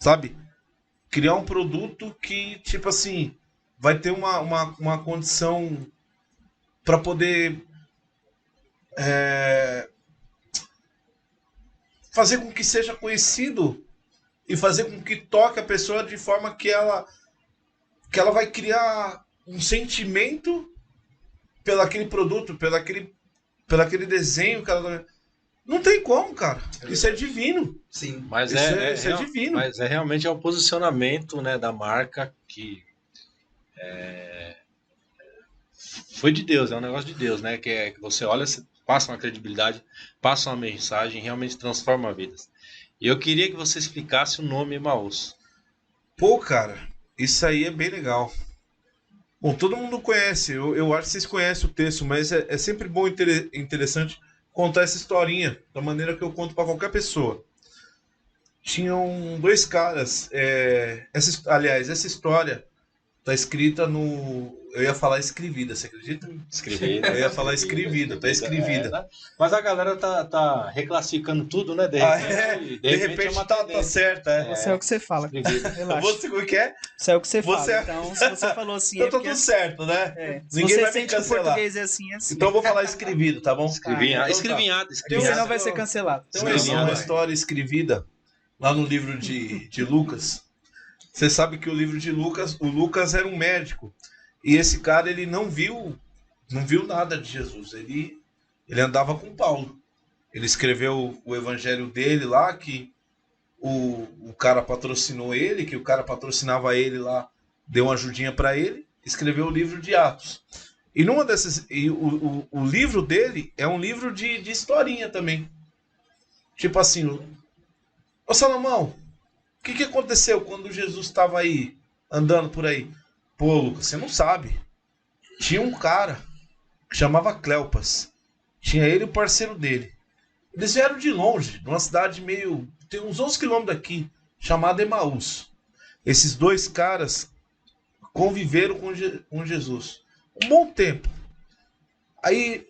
Sabe? Criar um produto que, tipo assim, vai ter uma condição pra poder fazer com que seja conhecido e fazer com que toque a pessoa de forma que ela vai criar um sentimento pelo aquele produto, pelo aquele desenho que ela... Não tem como, cara. Isso é divino. Sim. Mas Isso é divino. Mas realmente o posicionamento, né, da marca que foi de Deus, é um negócio de Deus, né? Que você olha, você passa uma credibilidade, passa uma mensagem, realmente transforma vidas. E eu queria que você explicasse o nome Emaús. Pô, cara, isso aí é bem legal. Bom, todo mundo conhece, eu acho que vocês conhecem o texto, mas é sempre bom e interessante contar essa historinha da maneira que eu conto para qualquer pessoa. Tinham 2 caras, essa história tá escrita no... Eu ia falar escrevida, você acredita? Escrevida. Eu ia falar escrevida, tá escrevida. Mas a galera tá reclassificando tudo, né? De repente, é uma tá tendência. certa. Isso é o que você fala. Escrevida. Relaxa. Você como que é? Isso é o que você Você- fala. Então, se você falou assim, Então é tá porque... tudo certo, né? Se Ninguém você vai me sente que o cancelar. português é assim, é assim. Então eu vou falar escrevido, tá bom? Escrevinhado. Então tá. Escrevinhado. Senão Escrevinhado. vai ser cancelado. Tem Escrevinhado, uma vai. história escrevida lá no livro de Lucas. Você sabe que o livro de Lucas, o Lucas era um médico. E esse cara, ele não viu nada de Jesus. Ele andava com Paulo. Ele escreveu o evangelho dele lá, que o cara patrocinou ele, que o cara patrocinava ele lá, deu uma ajudinha para ele, escreveu o livro de Atos. E numa dessas, o livro dele é um livro de historinha também. Tipo assim, ô Salomão, o que aconteceu quando Jesus estava aí, andando por aí? Pô, Lucas, você não sabe. Tinha um cara que chamava Cleopas. Tinha ele e o parceiro dele. Eles vieram de longe, de uma cidade meio... Tem uns 11 quilômetros daqui, chamada Emaús. Esses 2 caras conviveram com Jesus um bom tempo. Aí,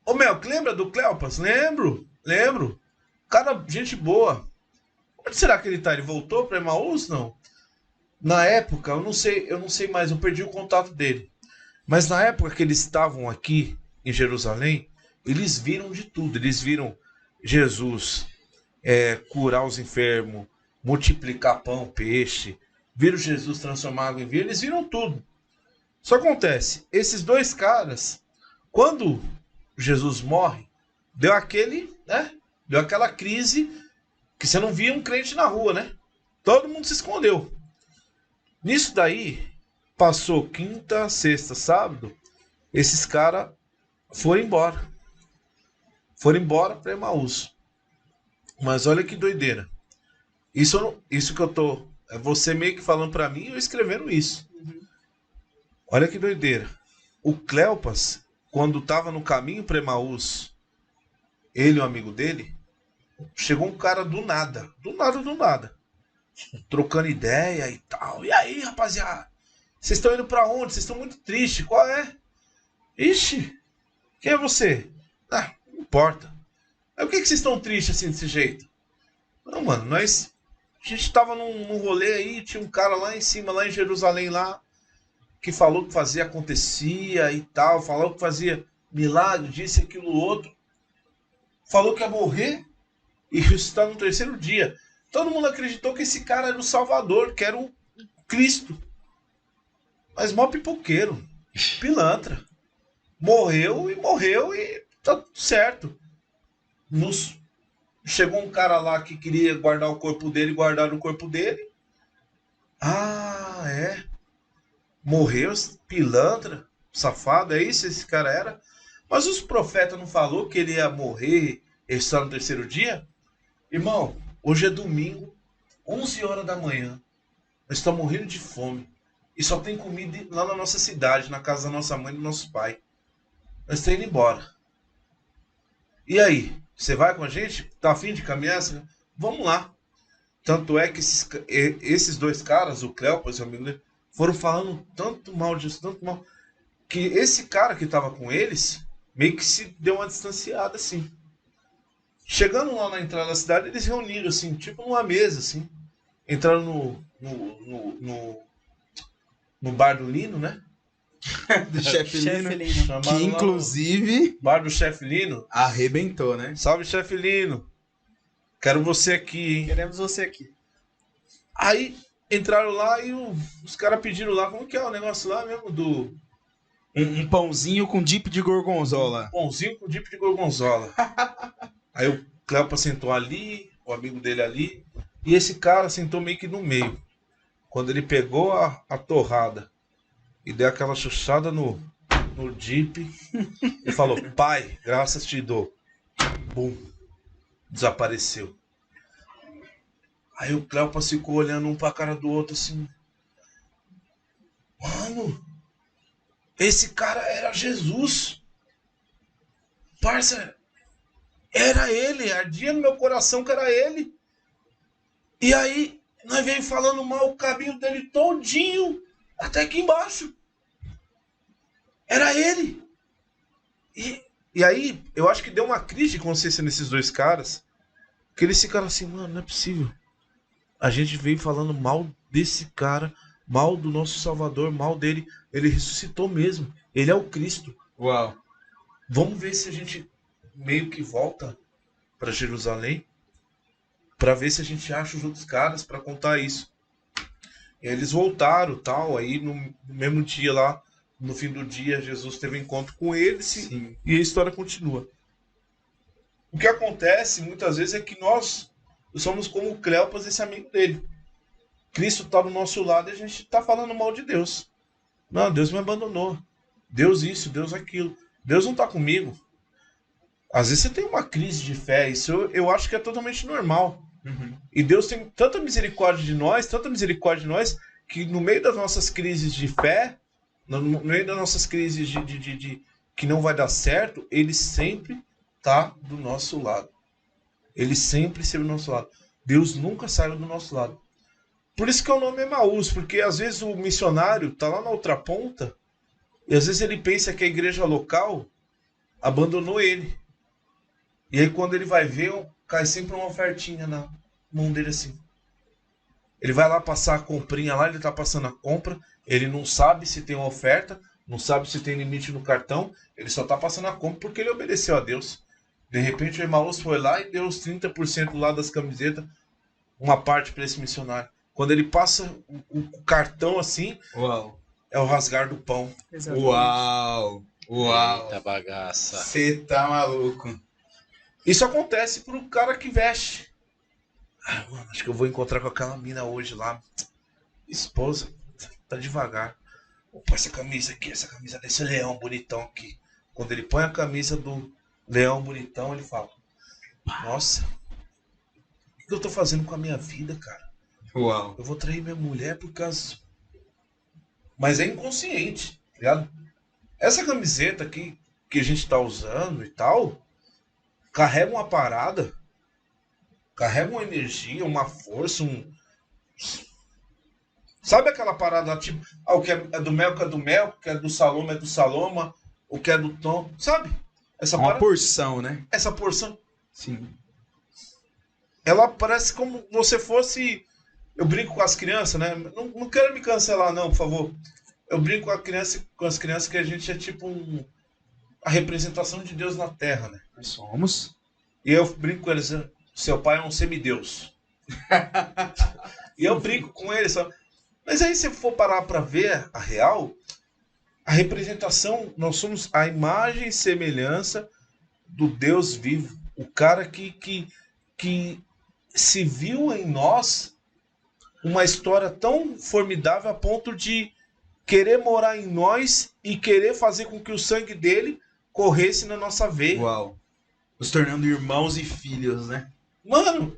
ô Melk, lembra do Cleopas? Lembro. Cara, gente boa. Onde será que ele tá? Ele voltou para Emaús? Não. Na época, eu não sei mais, eu perdi o contato dele. Mas na época que eles estavam aqui em Jerusalém, eles viram de tudo. Eles viram Jesus curar os enfermos, multiplicar pão, peixe, viram Jesus transformar água em vinho, eles viram tudo. Só acontece, esses 2 caras, quando Jesus morre, deu aquela crise que você não via um crente na rua, né? Todo mundo se escondeu. Nisso daí, passou quinta, sexta, sábado, esses caras foram embora. Foram embora para Emaús. Mas olha que doideira. Isso que eu tô... É você meio que falando para mim e eu escrevendo isso. Olha que doideira. O Cleopas, quando estava no caminho para Emaús, ele e o amigo dele, chegou um cara do nada. trocando ideia e tal. E aí, rapaziada? Vocês estão indo pra onde? Vocês estão muito tristes. Qual é? Ixi, quem é você? Ah, não importa. Aí por que vocês estão tristes assim desse jeito? Não, mano, nós. A gente tava num rolê aí, tinha um cara lá em cima, lá em Jerusalém, lá, que falou que fazia, acontecia e tal, falou que fazia milagre, disse aquilo outro. Falou que ia morrer e ressuscitar no terceiro dia. Todo mundo acreditou que esse cara era o Salvador, que era o Cristo. Mas mó pipoqueiro, pilantra. Morreu e tá tudo certo. Chegou um cara lá que queria guardar o corpo dele, guardar o corpo dele. Ah, é? Morreu, pilantra, safado, é isso esse cara era? Mas os profetas não falou que ele ia morrer e estar no terceiro dia? Irmão, hoje é domingo, 11 horas da manhã. Nós estamos morrendo de fome. E só tem comida lá na nossa cidade, na casa da nossa mãe e do nosso pai. Nós estamos indo embora. E aí? Você vai com a gente? Tá afim de caminhar? Vamos lá. Tanto é que esses dois caras, o Cleopas e o amigo dele, foram falando tanto mal disso, tanto mal, que esse cara que tava com eles meio que se deu uma distanciada, assim. Chegando lá na entrada da cidade, eles reuniram, assim, tipo numa mesa, assim. Entraram no bar do Lino, né? Do chefe Lino, Lino. que inclusive bar do chefe Lino. arrebentou, né? Salve, chefe Lino. Quero você aqui, hein? Queremos você aqui. Aí entraram lá e os caras pediram lá, como que é o negócio lá mesmo do... Um pãozinho com dip de gorgonzola. Pãozinho com dip de gorgonzola. Aí o Cleopas sentou ali, o amigo dele ali, e esse cara sentou meio que no meio. Quando ele pegou a torrada e deu aquela chuchada no dip, e falou, pai, graças te dou. Bum. Desapareceu. Aí o Cleopas ficou olhando um pra cara do outro assim. Mano, esse cara era Jesus. Parça, era ele. Ardia no meu coração que era ele. E aí, nós veio falando mal o caminho dele todinho. Até aqui embaixo. Era ele. E aí, eu acho que deu uma crise de consciência nesses dois caras. Que eles ficaram assim, mano, não é possível. A gente veio falando mal desse cara, mal do nosso Salvador, mal dele. Ele ressuscitou mesmo. Ele é o Cristo. Uau. Vamos ver se a gente meio que volta para Jerusalém para ver se a gente acha os outros caras para contar isso. E aí eles voltaram, tal. Aí no mesmo dia lá, no fim do dia, Jesus teve um encontro com eles. Sim. E a história continua. O que acontece muitas vezes é que nós somos como o Cleopas, esse amigo dele. Cristo está do nosso lado e a gente está falando mal de Deus. Não, Deus me abandonou. Deus isso, Deus aquilo. Deus não está comigo. Às vezes você tem uma crise de fé. Isso eu acho que é totalmente normal. Uhum. E Deus tem tanta misericórdia de nós, que no meio das nossas crises de fé, no meio das nossas crises de que não vai dar certo, Ele sempre está do nosso lado. Ele sempre esteve do nosso lado. Deus nunca saiu do nosso lado. Por isso que o nome é Emaús, porque às vezes o missionário está lá na outra ponta e às vezes ele pensa que a igreja local abandonou ele. E aí quando ele vai ver, cai sempre uma ofertinha na mão dele assim. Ele vai lá passar a comprinha lá, ele está passando a compra, ele não sabe se tem uma oferta, não sabe se tem limite no cartão, ele só está passando a compra porque ele obedeceu a Deus. De repente o Emaús foi lá e deu os 30% lá das camisetas, uma parte para esse missionário. Quando ele passa o cartão assim, Uau. é o rasgar do pão. Exatamente. Uau. Uau. Eita bagaça. Você tá maluco. Isso acontece pro cara que veste. Ah, mano, acho que eu vou encontrar com aquela mina hoje lá. Esposa, tá devagar. Opa, essa camisa aqui, essa camisa desse leão bonitão aqui. Quando ele põe a camisa do leão bonitão, ele fala: nossa, o que eu tô fazendo com a minha vida, cara? Uau. Eu vou trair minha mulher por causa... Mas é inconsciente, tá ligado? Essa camiseta aqui que a gente tá usando e tal, carrega uma parada, carrega uma energia, uma força, Sabe aquela parada, tipo, o que é do Mel, que é do Mel, o que é do Saloma, é do Saloma, o que é do Tom, sabe? Essa Uma parada, porção, né? essa porção, Sim. ela parece como você fosse... Eu brinco com as crianças, né? Não quero me cancelar, não, por favor. Eu brinco com as crianças que a gente é tipo a representação de Deus na Terra, né? Nós somos. E eu brinco com eles, seu pai é um semideus. E eu brinco com eles, sabe? Mas aí se for parar para ver a real, a representação, nós somos a imagem e semelhança do Deus vivo. O cara que se viu em nós uma história tão formidável a ponto de querer morar em nós e querer fazer com que o sangue dele corresse na nossa veia. Uau. Nos tornando irmãos e filhos, né? Mano,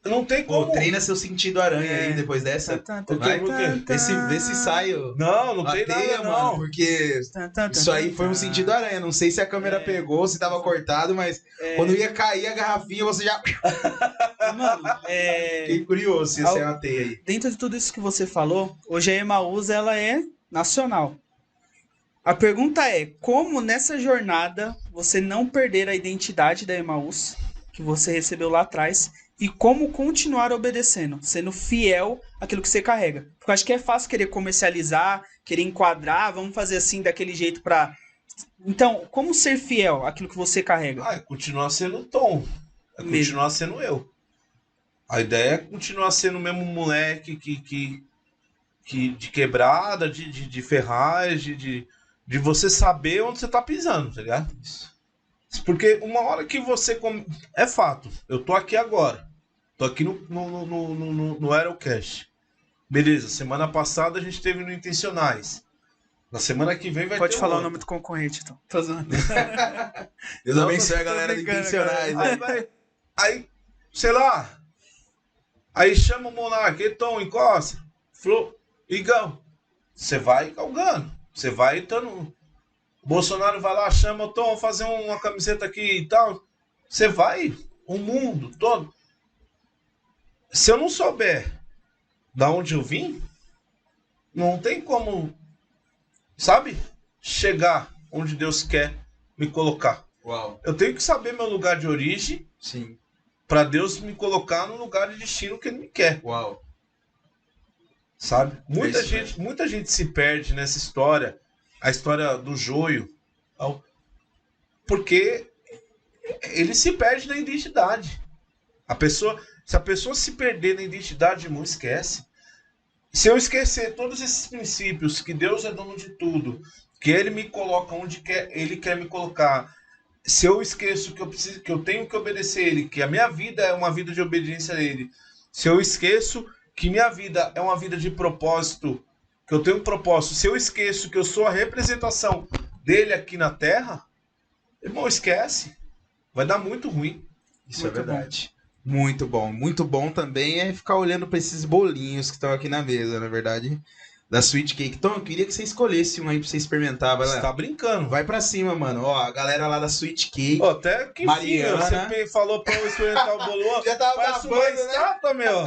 não tem Pô, como... treina seu sentido aranha aí depois dessa. Vai, vê se sai. Não tem teia, nada, mano, não. porque isso aí foi um sentido aranha. Não sei se a câmera pegou, se tava cortado, mas quando ia cair a garrafinha, você já... Mano, Fiquei curioso se ia sair uma teia aí. dentro de tudo isso que você falou, hoje a Emaús, ela é nacional. A pergunta é, como nessa jornada você não perder a identidade da Emaús, que você recebeu lá atrás, e como continuar obedecendo, sendo fiel àquilo que você carrega. Porque eu acho que é fácil querer comercializar, querer enquadrar, vamos fazer assim, daquele jeito pra... Então, como ser fiel àquilo que você carrega? É continuar sendo o Tom. É continuar sendo eu. A ideia é continuar sendo o mesmo moleque que de quebrada, de ferragem, de você saber onde você tá pisando, tá ligado? Porque uma hora que você... É fato, eu tô aqui agora. Tô aqui no Aerocast. Beleza, semana passada a gente teve no Intencionais. Na semana que vem vai Pode ter falar o outro. nome do concorrente, então. Tô zoando. Deus abençoe a galera de Intencionais. Né? Aí, sei lá. Aí chama o Monarca, e Tom, encosta. Falou, Igão. Você vai galgando. Você vai estando... Bolsonaro vai lá, chama o Tom, vamos fazer uma camiseta aqui e tal. Você vai, o mundo todo. Se eu não souber da onde eu vim, não tem como, sabe, chegar onde Deus quer me colocar. Uau. Eu tenho que saber meu lugar de origem. Sim. Para Deus me colocar no lugar de destino que Ele me quer. Uau. Sabe? Isso, Muita gente se perde nessa história. A história do joio. Porque ele se perde na identidade. Se a pessoa se perder na identidade, irmão, esquece. Se eu esquecer todos esses princípios, que Deus é dono de tudo, que Ele me coloca onde Ele quer me colocar, se eu esqueço que eu tenho que obedecer a Ele, que a minha vida é uma vida de obediência a Ele, se eu esqueço que minha vida é uma vida de propósito, que eu tenho um propósito, se eu esqueço que eu sou a representação dele aqui na Terra, irmão, esquece. Vai dar muito ruim. Isso muito é verdade. Muito bom. Muito bom também é ficar olhando para esses bolinhos que estão aqui na mesa, na verdade. Da Sweet Cake. Então, eu queria que você escolhesse um aí pra você experimentar. Vai lá. Você tá brincando. Vai pra cima, mano. Ó, a galera lá da Sweet Cake. Ó, até que Mariana. Você falou pra eu experimentar o bolo. Já tava parece uma babando, né? estátua, meu.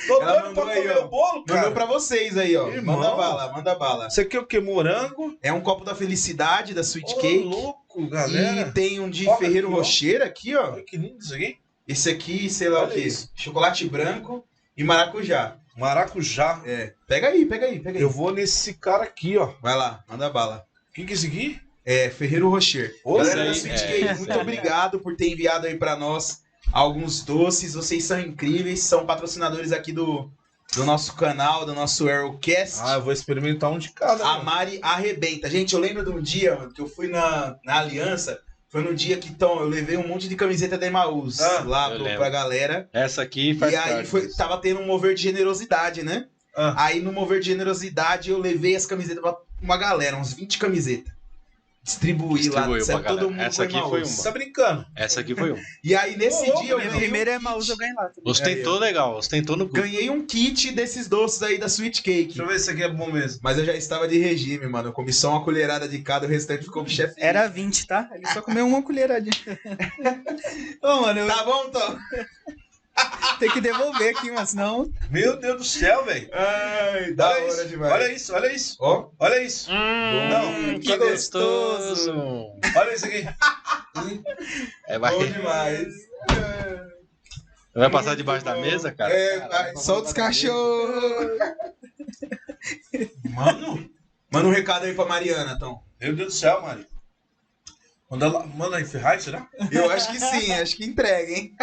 Tô Ela doido mandou pra aí, comer ó. o bolo, cara. Mandou pra vocês aí, ó. Irmão. Manda bala, manda bala. Isso aqui é o que? Morango? É um copo da felicidade da Sweet Ô, Cake. louco, galera. E tem um de Olha Ferreiro aqui, ó. Rocher aqui, ó. Olha que lindo isso aqui. Esse aqui, sei lá Olha o quê. isso. Chocolate branco e maracujá. Maracujá. É. Pega aí, pega aí, pega aí. Eu vou nesse cara aqui, ó. Vai lá, manda bala. O que é isso aqui? É, Ferreiro Rocher. Ô, Galera da aí, Sweet é, Cake, isso muito aí. obrigado por ter enviado aí pra nós alguns doces. Vocês são incríveis, são patrocinadores aqui do nosso canal, do nosso Aerocast. Ah, eu vou experimentar um de cada. A mano. Mari arrebenta. Gente, eu lembro de um dia, mano, que eu fui na Aliança. Foi no dia que eu levei um monte de camiseta da Emaús lá eu lembro. pra galera. Essa aqui faz E aí parte. tava tendo um mover de generosidade, né? Ah. Aí no mover de generosidade eu levei as camisetas pra uma galera, uns 20 camisetas. Distribuí lá, Distribuiu pra certo? Todo galera. mundo Essa foi aqui foi Emaús. uma. Você tá brincando? Essa aqui foi um. E aí nesse Ô, louco, dia eu Minha ganhei primeira um Emaús eu kit. ganhei lá também. Ostentou legal, ostentou no cu. Ganhei um kit desses doces aí da Sweet Cake. Deixa eu ver se aqui é bom mesmo. Mas eu já estava de regime, mano. Eu comi só uma colherada de cada, o restante ficou pro chefe. Era 20, tá? Ele só comeu uma colheradinha. Ô, mano, Tá bom, Tom? Tem que devolver aqui, mas senão... Meu Deus do céu, velho. Ai, da Olha hora isso, demais. olha isso, olha isso. Ó, Olha isso. Não, que gostoso. Olha isso aqui. Vai, bom demais. vai passar debaixo da mesa, cara? Vai, solta os cachorros. Mano, Manda um recado aí pra Mariana, Tom. meu Deus do céu, Mari. Manda aí Ferrari, será? Eu acho que sim, acho que entrega, hein?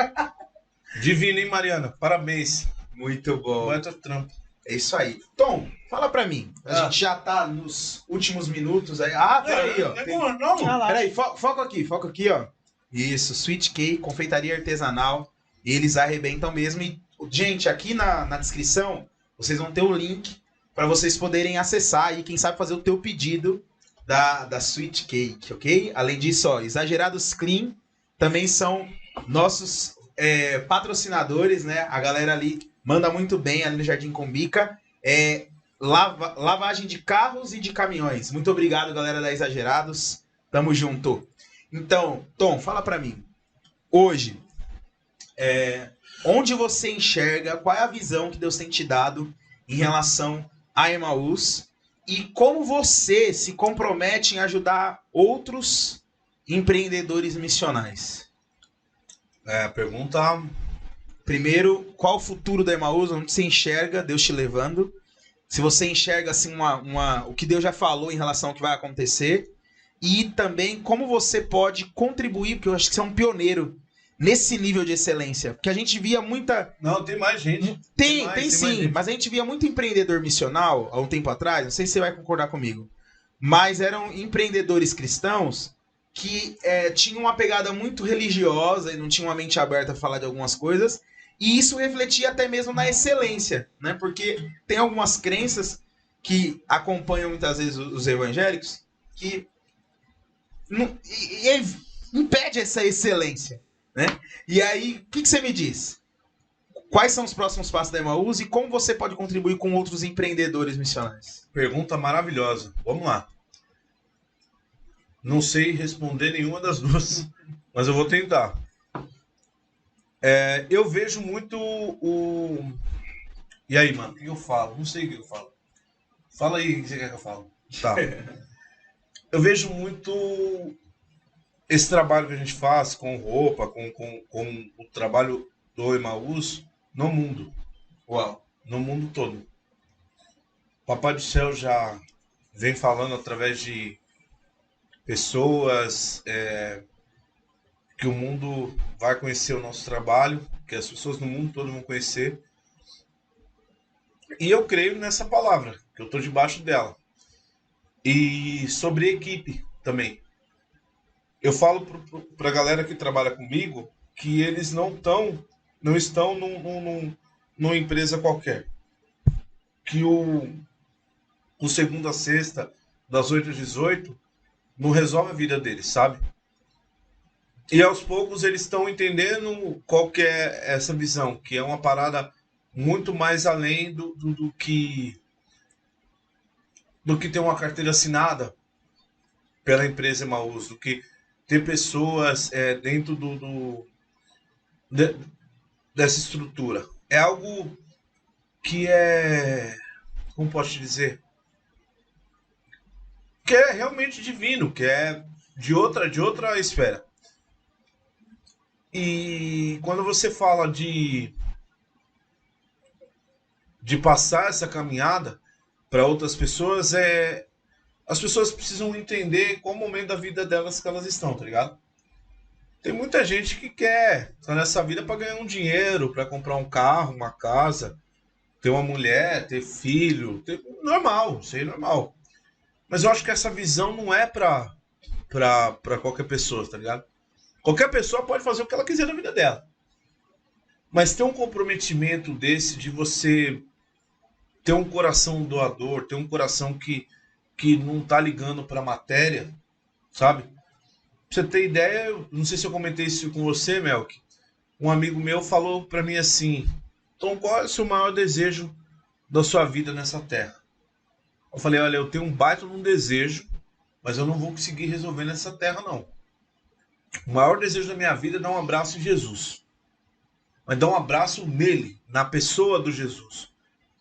Divino, hein, Mariana? Parabéns. Muito bom. Vai teu trampo. É isso aí. Tom, fala pra mim. A gente já tá nos últimos minutos aí. Ah, peraí, ó. Olha lá. Peraí, foca aqui, ó. Isso, Sweet Cake, confeitaria artesanal. Eles arrebentam mesmo. E, gente, aqui na descrição, vocês vão ter o link para vocês poderem acessar e, quem sabe, fazer o teu pedido da Sweet Cake, ok? Além disso, ó, Exagerados Clean também são nossos patrocinadores, né? A galera ali manda muito bem ali no Jardim Combica. Lavagem de carros e de caminhões. Muito obrigado, galera da Exagerados. Tamo junto. Então, Tom, fala pra mim. Hoje, onde você enxerga, qual é a visão que Deus tem te dado em relação a Emaús e como você se compromete em ajudar outros empreendedores missionais? Pergunta. Primeiro, qual o futuro da Emaús? Onde você enxerga Deus te levando? Se você enxerga assim, o que Deus já falou em relação ao que vai acontecer. E também como você pode contribuir, porque eu acho que você é um pioneiro nesse nível de excelência. Porque a gente via muita... Não, tem mais gente. Tem mais sim, gente. mas a gente via muito empreendedor missional há um tempo atrás, não sei se você vai concordar comigo, mas eram empreendedores cristãos que tinham uma pegada muito religiosa e não tinham uma mente aberta a falar de algumas coisas, e isso refletia até mesmo na excelência, né? Porque tem algumas crenças que acompanham muitas vezes os evangélicos que impede essa excelência, né? E aí, o que você me diz? Quais são os próximos passos da Emaús e como você pode contribuir com outros empreendedores missionários? Pergunta maravilhosa. Vamos lá. Não sei responder nenhuma das duas, mas eu vou tentar. Eu vejo muito o... E aí, mano, o que eu falo? Não sei o que eu falo. Fala aí o que você quer que eu fale. Tá. Eu vejo muito esse trabalho que a gente faz com roupa, com o trabalho do Emaús no mundo. Uau. No mundo todo. Papai do Céu já vem falando através de pessoas que o mundo vai conhecer o nosso trabalho, que as pessoas no mundo todo vão conhecer. E eu creio nessa palavra, que eu estou debaixo dela. E sobre equipe também. Eu falo para a galera que trabalha comigo que eles não estão numa empresa qualquer. Que o segunda a sexta, das 8 às 18, não resolve a vida deles, sabe? E aos poucos eles estão entendendo qual que é essa visão, que é uma parada muito mais além do que ter uma carteira assinada pela empresa Emaús, do que ter pessoas dentro dessa estrutura. É algo que como posso te dizer? Que é realmente divino, que é de outra esfera. E quando você fala de passar essa caminhada para outras pessoas, as pessoas precisam entender qual momento da vida delas que elas estão, tá ligado? Tem muita gente que quer estar nessa vida para ganhar um dinheiro, para comprar um carro, uma casa, ter uma mulher, ter filho, normal, isso aí é normal. Mas eu acho que essa visão não é para qualquer pessoa, tá ligado? Qualquer pessoa pode fazer o que ela quiser na vida dela. Mas ter um comprometimento desse de você ter um coração doador, ter um coração que não tá ligando pra matéria, sabe? Pra você ter ideia, eu não sei se eu comentei isso com você, Melk. Um amigo meu falou pra mim assim: Tom, qual é o seu maior desejo da sua vida nessa terra? Eu falei: olha, eu tenho um baita de um desejo, mas eu não vou conseguir resolver nessa terra, não. O maior desejo da minha vida é dar um abraço em Jesus. mas dar um abraço nele, na pessoa do Jesus.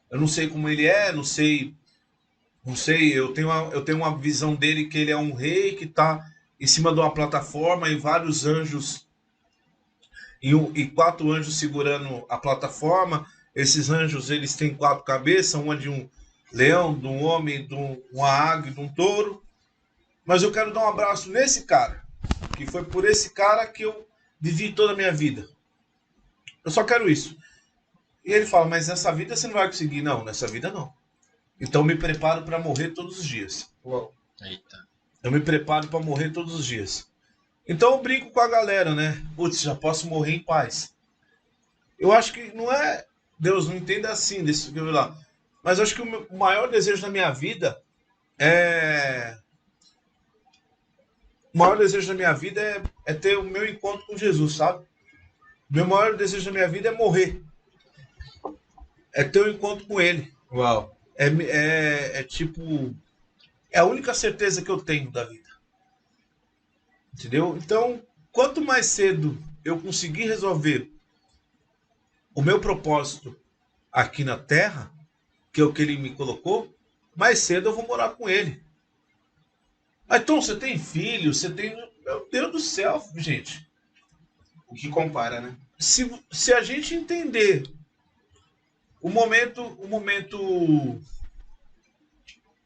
Eu não sei como ele é, não sei, eu tenho uma visão dele que ele é um rei que está em cima de uma plataforma e vários anjos, e 4 anjos segurando a plataforma. Esses anjos, eles têm 4 cabeças, uma de um leão, de um homem, de uma águia, de um touro. Mas eu quero dar um abraço nesse cara, que foi por esse cara que eu vivi toda a minha vida. Eu só quero isso. E ele fala, mas nessa vida você não vai conseguir. Não, nessa vida não. Então eu me preparo para morrer todos os dias. Uau. Eita. Eu me preparo para morrer todos os dias. Então eu brinco com a galera, né? Putz, já posso morrer em paz. Eu acho que não é... Deus, não entenda assim, desse que eu vi lá. Mas eu acho que o maior desejo da minha vida é... O maior desejo da minha vida é ter o meu encontro com Jesus, sabe? Meu maior desejo da minha vida é morrer. É ter um encontro com ele. Uau. Tipo... É a única certeza que eu tenho da vida. Entendeu? Então, quanto mais cedo eu conseguir resolver o meu propósito aqui na Terra, que é o que ele me colocou, mais cedo eu vou morar com ele. Mas, Tom, você tem filho? Você tem... Meu Deus do céu, gente. O que compara, né? Se a gente entender o momento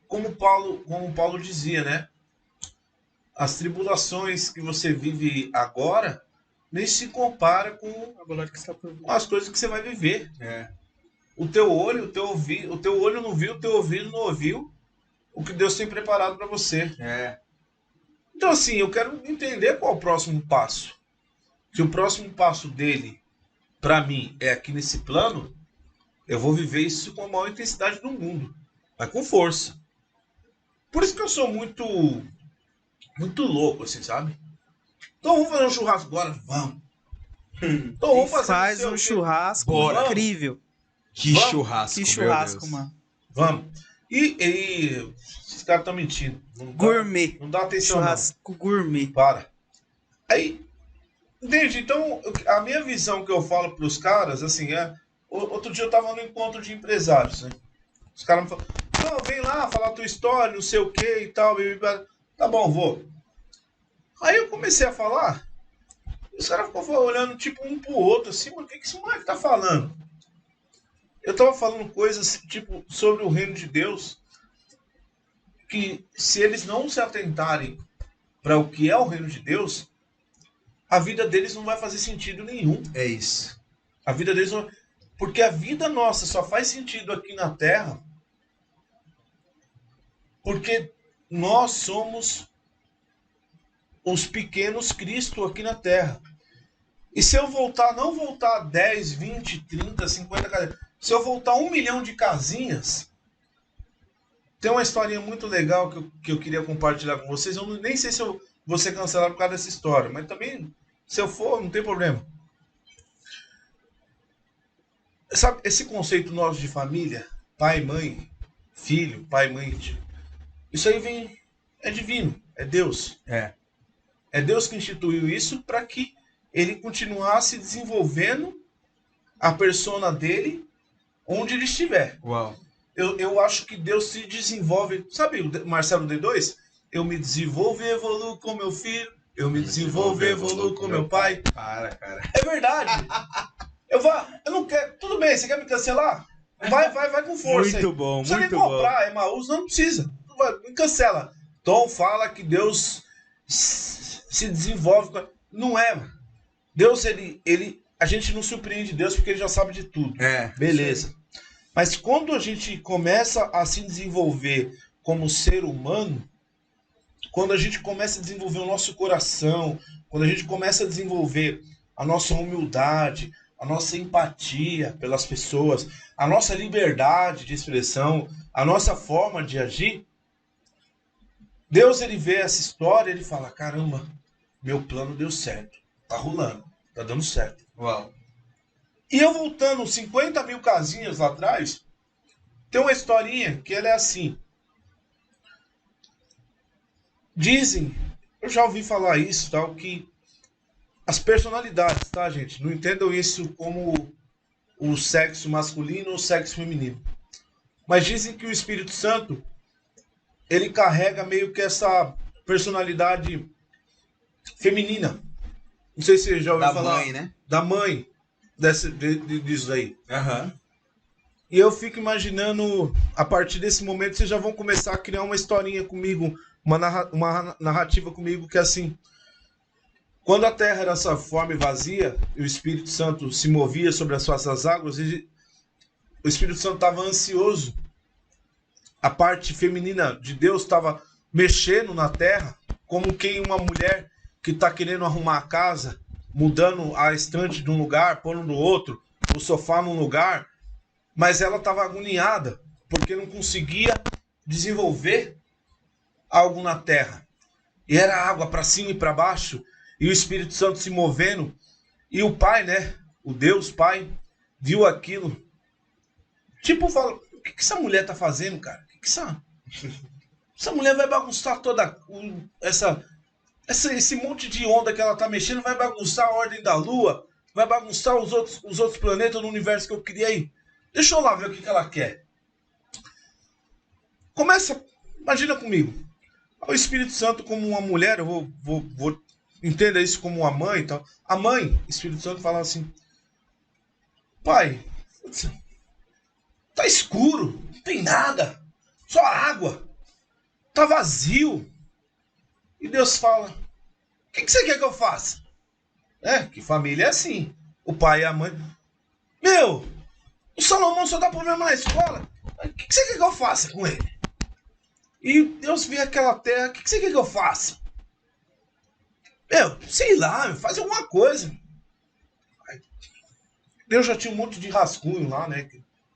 como Paulo dizia, né? As tribulações que você vive agora nem se compara com as coisas que você vai viver. É. O teu olho não viu, o teu ouvido não ouviu o que Deus tem preparado para você. É. Então, assim, eu quero entender qual é o próximo passo. Se o próximo passo dele, para mim, é aqui nesse plano, eu vou viver isso com a maior intensidade do mundo, mas com força. Por isso que eu sou muito louco, assim, sabe? Então vamos fazer um churrasco agora? Vamos. Então vamos fazer Faz um churrasco Bora. incrível. Que Vamos. churrasco, Que meu churrasco, Deus. mano. Vamos. E esses caras estão mentindo. Gourmet. Não dá atenção, Churrasco gourmet. não. Para. Aí, entende? Então, a minha visão que eu falo para os caras, assim, outro dia eu tava no encontro de empresários, né? Os caras me falam, não, vem lá falar a tua história, não sei o que e tal. Tá bom, vou. Aí eu comecei a falar, os caras ficam olhando tipo um pro outro, assim, mano, o que esse moleque tá falando? Eu tava falando coisas tipo sobre o reino de Deus, que se eles não se atentarem para o que é o reino de Deus, a vida deles não vai fazer sentido nenhum. É isso. A vida deles não... Porque a vida nossa só faz sentido aqui na Terra porque nós somos os pequenos Cristo aqui na Terra. E se eu não voltar 10, 20, 30, 50 casinhas, se eu voltar 1 milhão de casinhas, tem uma historinha muito legal que eu queria compartilhar com vocês. Eu nem sei se eu vou ser cancelado por causa dessa história, mas também, se eu for, não tem problema. Sabe, esse conceito nosso de família, pai, mãe, filho, pai, mãe, isso aí é divino, é Deus. É Deus que instituiu isso para que ele continuasse desenvolvendo a persona dele onde ele estiver. Uau. Eu acho que Deus se desenvolve. Sabe o Marcelo D2? Eu me desenvolvo e evoluo com meu filho. Eu me desenvolvo e evoluo com meu pai. Para, cara. É verdade. Eu não quero. Tudo bem, você quer me cancelar? Vai com força. Muito aí. bom, Não precisa muito nem comprar, Emaús, não precisa. Me cancela. Tom fala que Deus se desenvolve. Não é, mano. Deus, a gente não surpreende Deus porque ele já sabe de tudo. Beleza. Mas quando a gente começa a se desenvolver como ser humano, quando a gente começa a desenvolver o nosso coração, quando a gente começa a desenvolver a nossa humildade, a nossa empatia pelas pessoas, a nossa liberdade de expressão, a nossa forma de agir, Deus, ele vê essa história e ele fala, caramba, meu plano deu certo, tá rolando, tá dando certo. Uau. E eu voltando 50 mil casinhas lá atrás, tem uma historinha que ela é assim. Dizem, eu já ouvi falar isso, tal, que as personalidades, tá, gente? Não entendam isso como o sexo masculino ou o sexo feminino. Mas dizem que o Espírito Santo, ele carrega meio que essa personalidade feminina. Não sei se você já ouviu Da falar. mãe, né? Da mãe disso aí. Aham. E eu fico imaginando, a partir desse momento, vocês já vão começar a criar uma historinha comigo, uma narrativa comigo, que é assim: quando a terra era essa forma e vazia, e o Espírito Santo se movia sobre as faces águas, o Espírito Santo estava ansioso. A parte feminina de Deus estava mexendo na terra, como quem uma mulher que está querendo arrumar a casa, mudando a estante de um lugar, pondo no outro, o sofá num lugar, mas ela estava agoniada, porque não conseguia desenvolver algo na terra. E era água para cima e para baixo, e o Espírito Santo se movendo, e o Pai, né, o Deus Pai, viu aquilo. Tipo, fala: o que essa mulher tá fazendo, cara? Essa mulher vai bagunçar toda esse monte de onda que ela tá mexendo, vai bagunçar a ordem da Lua, vai bagunçar os outros planetas do universo que eu criei. Deixa eu lá ver o que ela quer. Imagina comigo, o Espírito Santo como uma mulher, eu vou entenda isso como uma mãe e tal. A mãe, Espírito Santo, fala assim: pai, tá escuro, não tem nada, só água, tá vazio. E Deus fala: o que você quer que eu faça? Que família é assim. O pai e a mãe: meu, o Salomão só dá problema na escola. O que você quer que eu faça com ele? E Deus vê aquela terra: o que você quer que eu faça? Meu, sei lá, faz alguma coisa. Deus já tinha um monte de rascunho lá, né?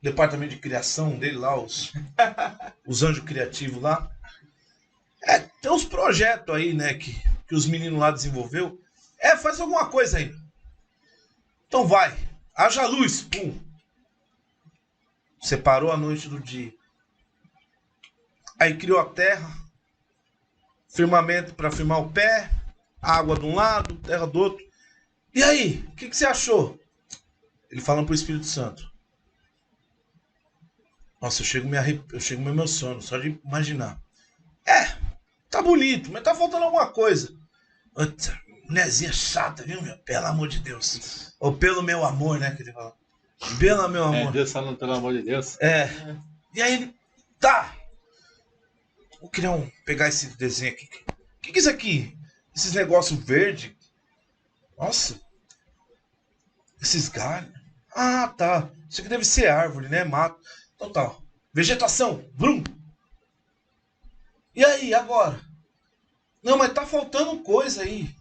Departamento de criação dele lá, os anjos criativos lá. Tem uns projetos aí, né, que os meninos lá desenvolveu. Faz alguma coisa aí. Então vai, haja luz, pum. Separou a noite do dia. Aí criou a terra, firmamento para firmar o pé, água de um lado, terra do outro. E aí, o que você achou? Ele falando pro Espírito Santo. Nossa, eu chego a me emociono só de imaginar. Tá bonito, mas tá faltando alguma coisa. Mulherzinha chata, viu, meu? Pelo amor de Deus. Ou pelo meu amor, né, que ele fala. Pelo meu amor. Deus falando pelo amor de Deus. E aí ele, tá. Eu queria pegar esse desenho aqui. O que é isso aqui? Esses negócios verdes. Nossa. Esses galhos. Ah, tá. Isso aqui deve ser árvore, né? Mato. Então tá. Vegetação. Brum. E aí, agora? Não, mas tá faltando coisa aí.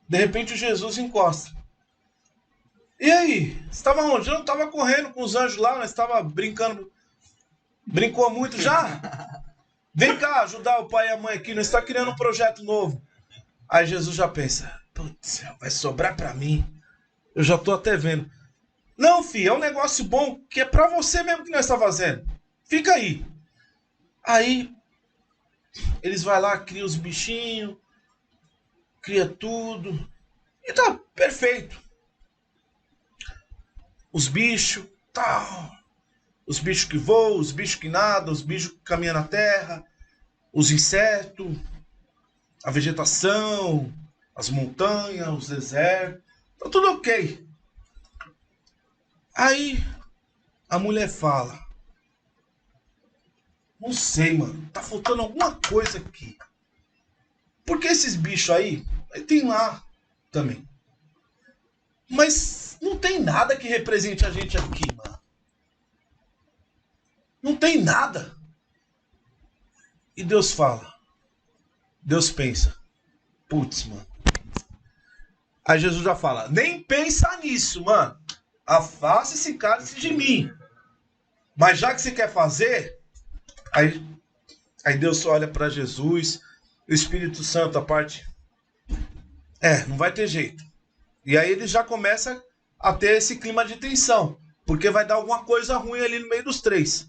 De repente o Jesus encosta. E aí? Você estava onde? Eu não estava correndo com os anjos lá, nós estava brincando. Brincou muito já? Vem cá ajudar o pai e a mãe aqui, nós estamos criando um projeto novo. Aí Jesus já pensa: putz, vai sobrar para mim. Eu já tô até vendo. Não, filho, é um negócio bom, que é para você mesmo que nós estamos fazendo. Fica aí. Aí, eles vão lá, criam os bichinhos, cria tudo. E tá perfeito. Os bichos, tal. Os bichos que voam, os bichos que nadam, os bichos que caminham na terra, os insetos, a vegetação, as montanhas, os desertos. Tá tudo ok. Aí, a mulher fala: não sei, mano, tá faltando alguma coisa aqui. Porque esses bichos aí tem lá também. Mas não tem nada que represente a gente aqui, mano. Não tem nada. E Deus fala. Deus pensa: putz, mano. Aí Jesus já fala: nem pensa nisso, mano. Afasta esse cálice de mim. Mas já que você quer fazer, aí Deus olha para Jesus, o Espírito Santo, a parte. Não vai ter jeito. E aí ele já começa a ter esse clima de tensão, porque vai dar alguma coisa ruim ali no meio dos três.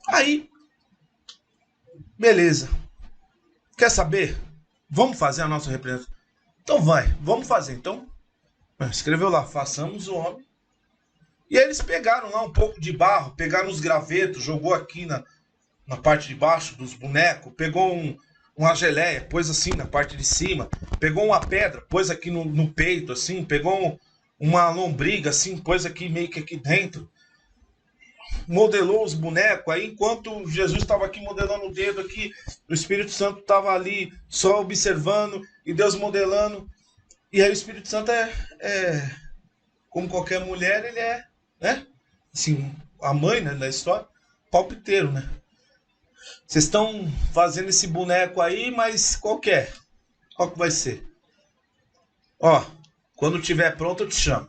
Aí, beleza. Quer saber? Vamos fazer a nossa representação. Então vamos fazer. Então, escreveu lá, façamos o homem. E aí eles pegaram lá um pouco de barro, pegaram os gravetos, jogou aqui na parte de baixo dos bonecos, pegou uma geleia, pôs assim na parte de cima, pegou uma pedra, pôs aqui no peito, assim, pegou uma lombriga, assim, pôs aqui meio que aqui dentro, modelou os bonecos. Aí enquanto Jesus estava aqui modelando o dedo aqui, o Espírito Santo estava ali só observando e Deus modelando. E aí o Espírito Santo como qualquer mulher, ele é, né? Assim, a mãe, né, da história, palpiteiro, né? Vocês estão fazendo esse boneco aí, mas qual que é? Qual que vai ser? Ó, quando tiver pronto eu te chamo.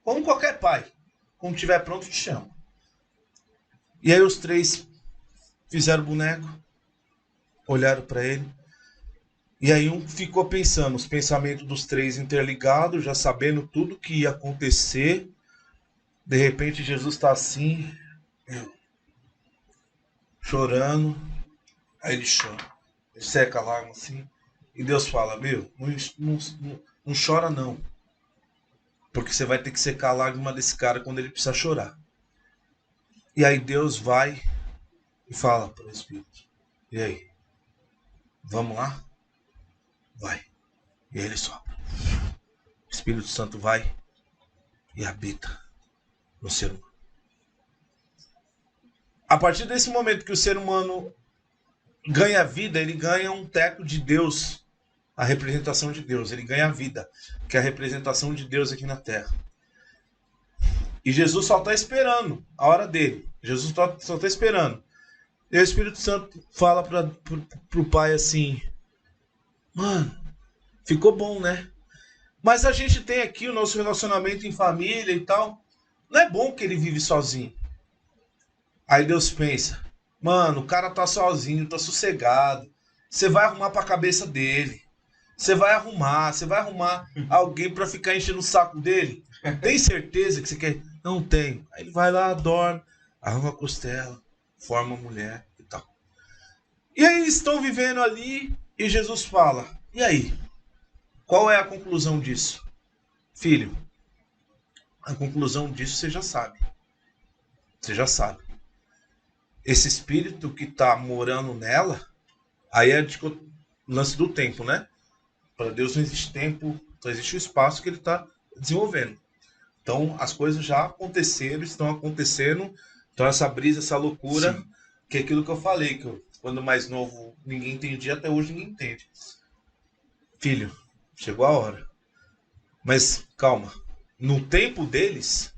Como qualquer pai. Quando tiver pronto eu te chamo. E aí os três fizeram o boneco, olharam para ele. E aí um ficou pensando, os pensamentos dos três interligados, já sabendo tudo que ia acontecer. De repente Jesus está assim, chorando. Aí ele chora, ele seca a lágrima assim. E Deus fala, não chora não. Porque você vai ter que secar a lágrima desse cara quando ele precisar chorar. E aí Deus vai e fala para o Espírito, e aí? Vamos lá? Vai. E aí ele sopra. O Espírito Santo vai e habita no ser humano. A partir desse momento que o ser humano ganha vida, ele ganha um teco de Deus, a representação de Deus. Ele ganha a vida, que é a representação de Deus aqui na Terra. E Jesus só está esperando a hora dele. Jesus só está esperando. E o Espírito Santo fala pro pai assim, mano, ficou bom, né? Mas a gente tem aqui o nosso relacionamento em família e tal. Não é bom que ele vive sozinho. Aí Deus pensa, mano, o cara tá sozinho, tá sossegado. Você vai arrumar pra cabeça dele. Você vai arrumar alguém pra ficar enchendo o saco dele. Tem certeza que você quer? Não tem. Aí ele vai lá, dorme, arruma a costela, forma a mulher e tal. E aí eles estão vivendo ali e Jesus fala, e aí? Qual é a conclusão disso? Filho, a conclusão disso você já sabe. Você já sabe. Esse espírito que está morando nela, aí é o lance do tempo, né? Para Deus não existe tempo, só existe o espaço que ele está desenvolvendo. Então as coisas já aconteceram, estão acontecendo. Então essa brisa, essa loucura, sim, que é aquilo que eu falei, que quando mais novo ninguém entendia, até hoje ninguém entende. Filho, chegou a hora. Mas calma, no tempo deles,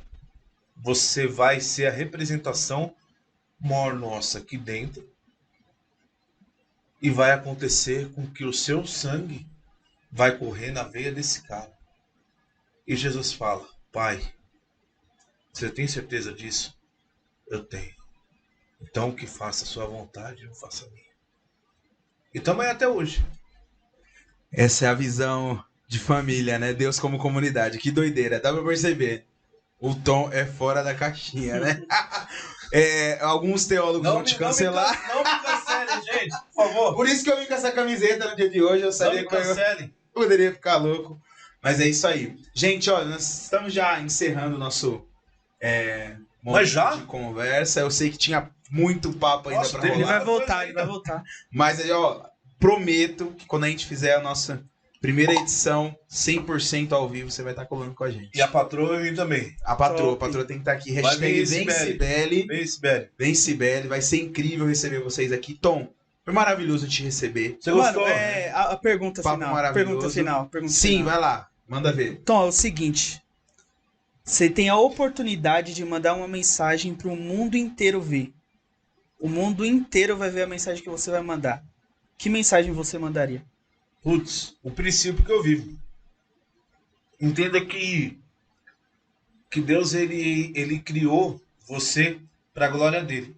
você vai ser a representação maior nossa aqui dentro e vai acontecer com que o seu sangue vai correr na veia desse cara. E Jesus fala, pai, você tem certeza disso? Eu tenho. Então que faça a sua vontade, eu faça a minha. E também até hoje. Essa é a visão de família, né? Deus como comunidade. Que doideira, dá pra perceber. O Tom é fora da caixinha, né? Alguns teólogos vão te cancelar. Não me cancelem, gente, por favor. Por isso que eu vim com essa camiseta no dia de hoje. Eu sabia que eu poderia ficar louco. Mas é isso aí. Gente, olha, nós estamos já encerrando o nosso momento de conversa. Eu sei que tinha muito papo ainda pra rolar. Ele vai voltar. Mas aí, ó, prometo que quando a gente fizer a nossa primeira edição, 100% ao vivo, você vai estar colando com a gente. E a patroa eu também. A patroa tem que estar aqui. Hashtag Vem Cibele. Vai ser incrível receber vocês aqui. Tom, foi maravilhoso te receber. Você gostou? A pergunta final. Pergunta final. Sim, vai lá. Manda ver. Tom, é o seguinte. Você tem a oportunidade de mandar uma mensagem para o mundo inteiro ver. O mundo inteiro vai ver a mensagem que você vai mandar. Que mensagem você mandaria? Putz, o princípio que eu vivo. Entenda que Deus ele criou você para a glória dele.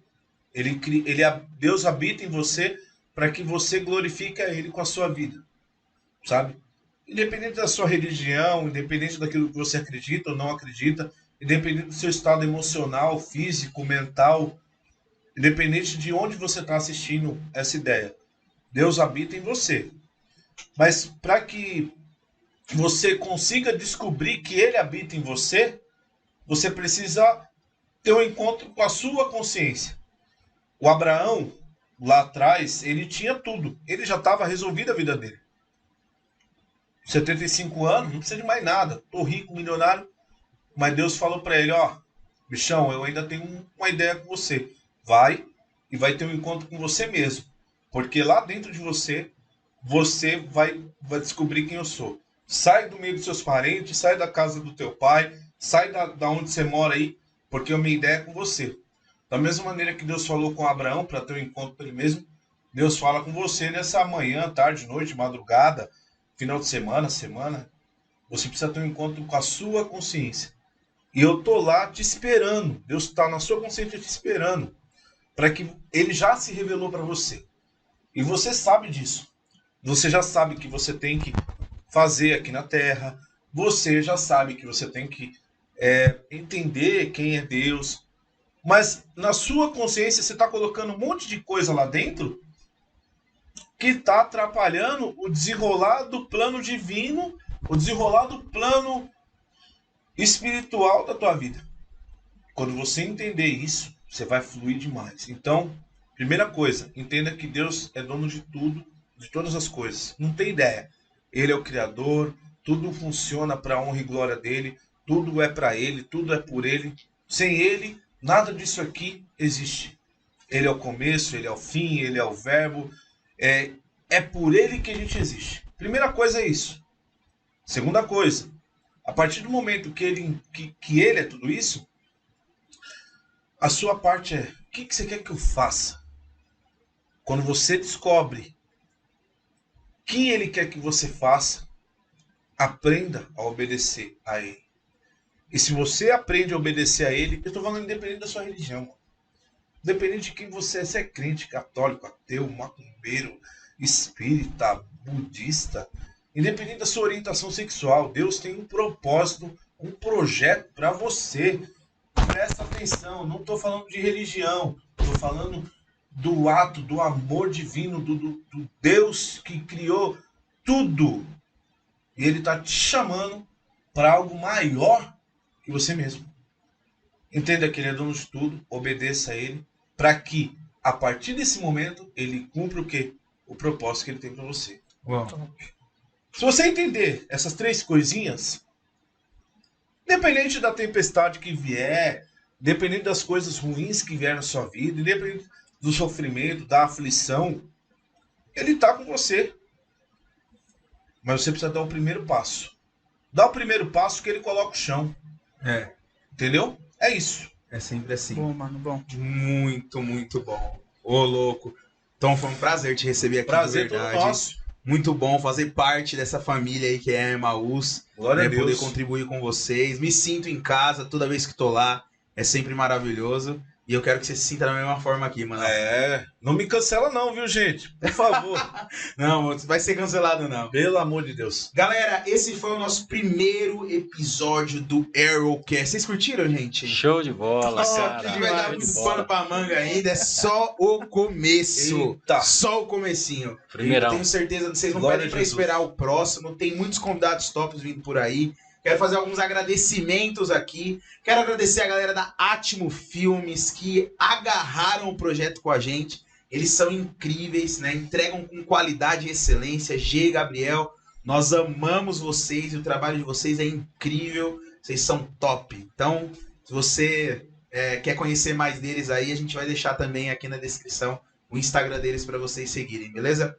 Deus habita em você para que você glorifique a ele com a sua vida. Sabe? Independente da sua religião, independente daquilo que você acredita ou não acredita, independente do seu estado emocional, físico, mental, independente de onde você está assistindo essa ideia. Deus habita em você. Mas para que você consiga descobrir que ele habita em você, você precisa ter um encontro com a sua consciência. O Abraão, lá atrás, ele tinha tudo. Ele já estava resolvida a vida dele. 75 anos, não precisa de mais nada. Tô rico, milionário. Mas Deus falou para ele, ó, bichão, eu ainda tenho uma ideia com você. Vai e vai ter um encontro com você mesmo. Porque lá dentro de você, você vai descobrir quem eu sou. Sai do meio dos seus parentes, sai da casa do teu pai, sai da onde você mora aí, porque a minha ideia é com você. Da mesma maneira que Deus falou com Abraão para ter um encontro com ele mesmo, Deus fala com você nessa manhã, tarde, noite, madrugada, final de semana, semana. Você precisa ter um encontro com a sua consciência. E eu tô lá te esperando. Deus está na sua consciência te esperando. Para que ele já se revelou para você. E você sabe disso. Você já sabe que você tem que fazer aqui na Terra. Você já sabe que você tem que entender quem é Deus. Mas na sua consciência você está colocando um monte de coisa lá dentro que está atrapalhando o desenrolar do plano divino, o desenrolar do plano espiritual da tua vida. Quando você entender isso, você vai fluir demais. Então, primeira coisa, entenda que Deus é dono de tudo, de todas as coisas. Não tem ideia. Ele é o Criador, tudo funciona para a honra e glória dele, tudo é para ele, tudo é por ele. Sem ele, nada disso aqui existe. Ele é o começo, ele é o fim, ele é o verbo. É por ele que a gente existe. Primeira coisa é isso. Segunda coisa, a partir do momento que ele é tudo isso, a sua parte é, o que você quer que eu faça? Quando você descobre o que ele quer que você faça, aprenda a obedecer a ele. E se você aprende a obedecer a ele, eu estou falando independente da sua religião. Independente de quem você é, se é crente, católico, ateu, macumbeiro, espírita, budista, independente da sua orientação sexual, Deus tem um propósito, um projeto para você. Presta atenção, não estou falando de religião, estou falando do ato, do amor divino, do Deus que criou tudo. E ele está te chamando para algo maior que você mesmo. Entenda que ele é dono de tudo, obedeça a ele, para que, a partir desse momento, ele cumpra o quê? O propósito que ele tem para você. Uau. Se você entender essas três coisinhas, independente da tempestade que vier, independente das coisas ruins que vierem na sua vida, independente do sofrimento, da aflição, ele está com você. Mas você precisa dar o primeiro passo. Dá o primeiro passo que ele coloca o chão. Entendeu? É isso. É sempre assim. Bom, mano, bom. Muito, muito bom. Ô, louco. Então foi um prazer te receber aqui. Prazer de verdade. todo nosso. Muito bom fazer parte dessa família aí que é a Emaús. Glória a Deus. Poder contribuir com vocês. Me sinto em casa toda vez que tô lá. É sempre maravilhoso. E eu quero que você se sinta da mesma forma aqui, mano. Não me cancela não, viu, gente? Por favor. Não, vai ser cancelado não. Pelo amor de Deus. Galera, esse foi o nosso primeiro episódio do Arrowcast. Vocês curtiram, gente? Show de bola, Nossa, cara. que vai dar Show de muito bola. pano pra manga ainda. É só o começo. Eita. Só o comecinho. Primeirão. Eu tenho certeza que vocês não Glória pedem a pra Jesus. esperar o próximo. Tem muitos convidados tops vindo por aí. Quero fazer alguns agradecimentos aqui. Quero agradecer a galera da Atmo Filmes que agarraram o projeto com a gente. Eles são incríveis, né? Entregam com qualidade e excelência. G e Gabriel, nós amamos vocês e o trabalho de vocês é incrível. Vocês são top. Então, se você quer conhecer mais deles aí, a gente vai deixar também aqui na descrição o Instagram deles para vocês seguirem, beleza?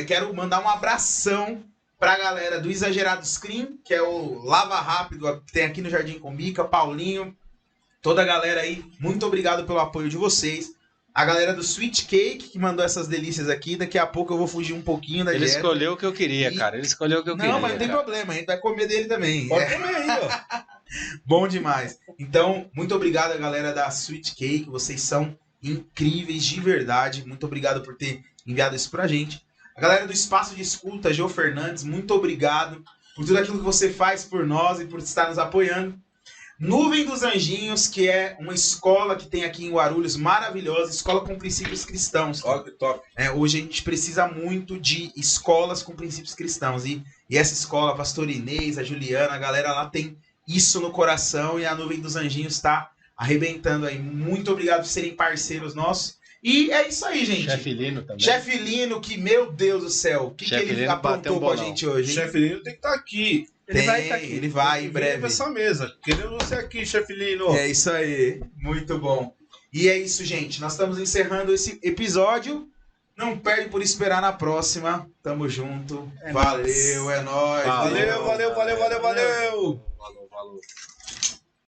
Quero mandar um abração pra galera do Exagerado Screen, que é o Lava Rápido, que tem aqui no Jardim Combica, Paulinho, toda a galera aí, muito obrigado pelo apoio de vocês. A galera do Sweet Cake, que mandou essas delícias aqui, daqui a pouco eu vou fugir um pouquinho da Ele dieta. escolheu o que eu queria, E- cara. Ele escolheu o que eu queria. Não, mas não tem cara. problema, a gente vai comer dele também. Pode comer aí, ó. Bom demais. Então, muito obrigado a galera da Sweet Cake, vocês são incríveis de verdade. Muito obrigado por ter enviado isso pra gente. A galera do Espaço de Escuta, Jô Fernandes, muito obrigado por tudo aquilo que você faz por nós e por estar nos apoiando. Nuvem dos Anjinhos, que é uma escola que tem aqui em Guarulhos, maravilhosa, escola com princípios cristãos. Ó, que top. Hoje a gente precisa muito de escolas com princípios cristãos. E E essa escola, a pastora Inês, a Juliana, a galera lá tem isso no coração e a Nuvem dos Anjinhos tá arrebentando aí. Muito obrigado por serem parceiros nossos. E é isso aí, gente. Chefe Lino também. Chefe Lino, que, meu Deus do céu, o que Chefe ele Lino bateu aprontou um com a bolão. gente O hoje, hein? chefe Lino tem que estar aqui. Ele vai estar aqui. Ele vai em Vem breve. nessa mesa. Querendo você aqui, chefe Lino. É isso aí. Muito bom. E é isso, gente. Nós estamos encerrando esse episódio. Não perde por esperar na próxima. Tamo junto. É Valeu, é nóis. Valeu, valeu, valeu, valeu, valeu.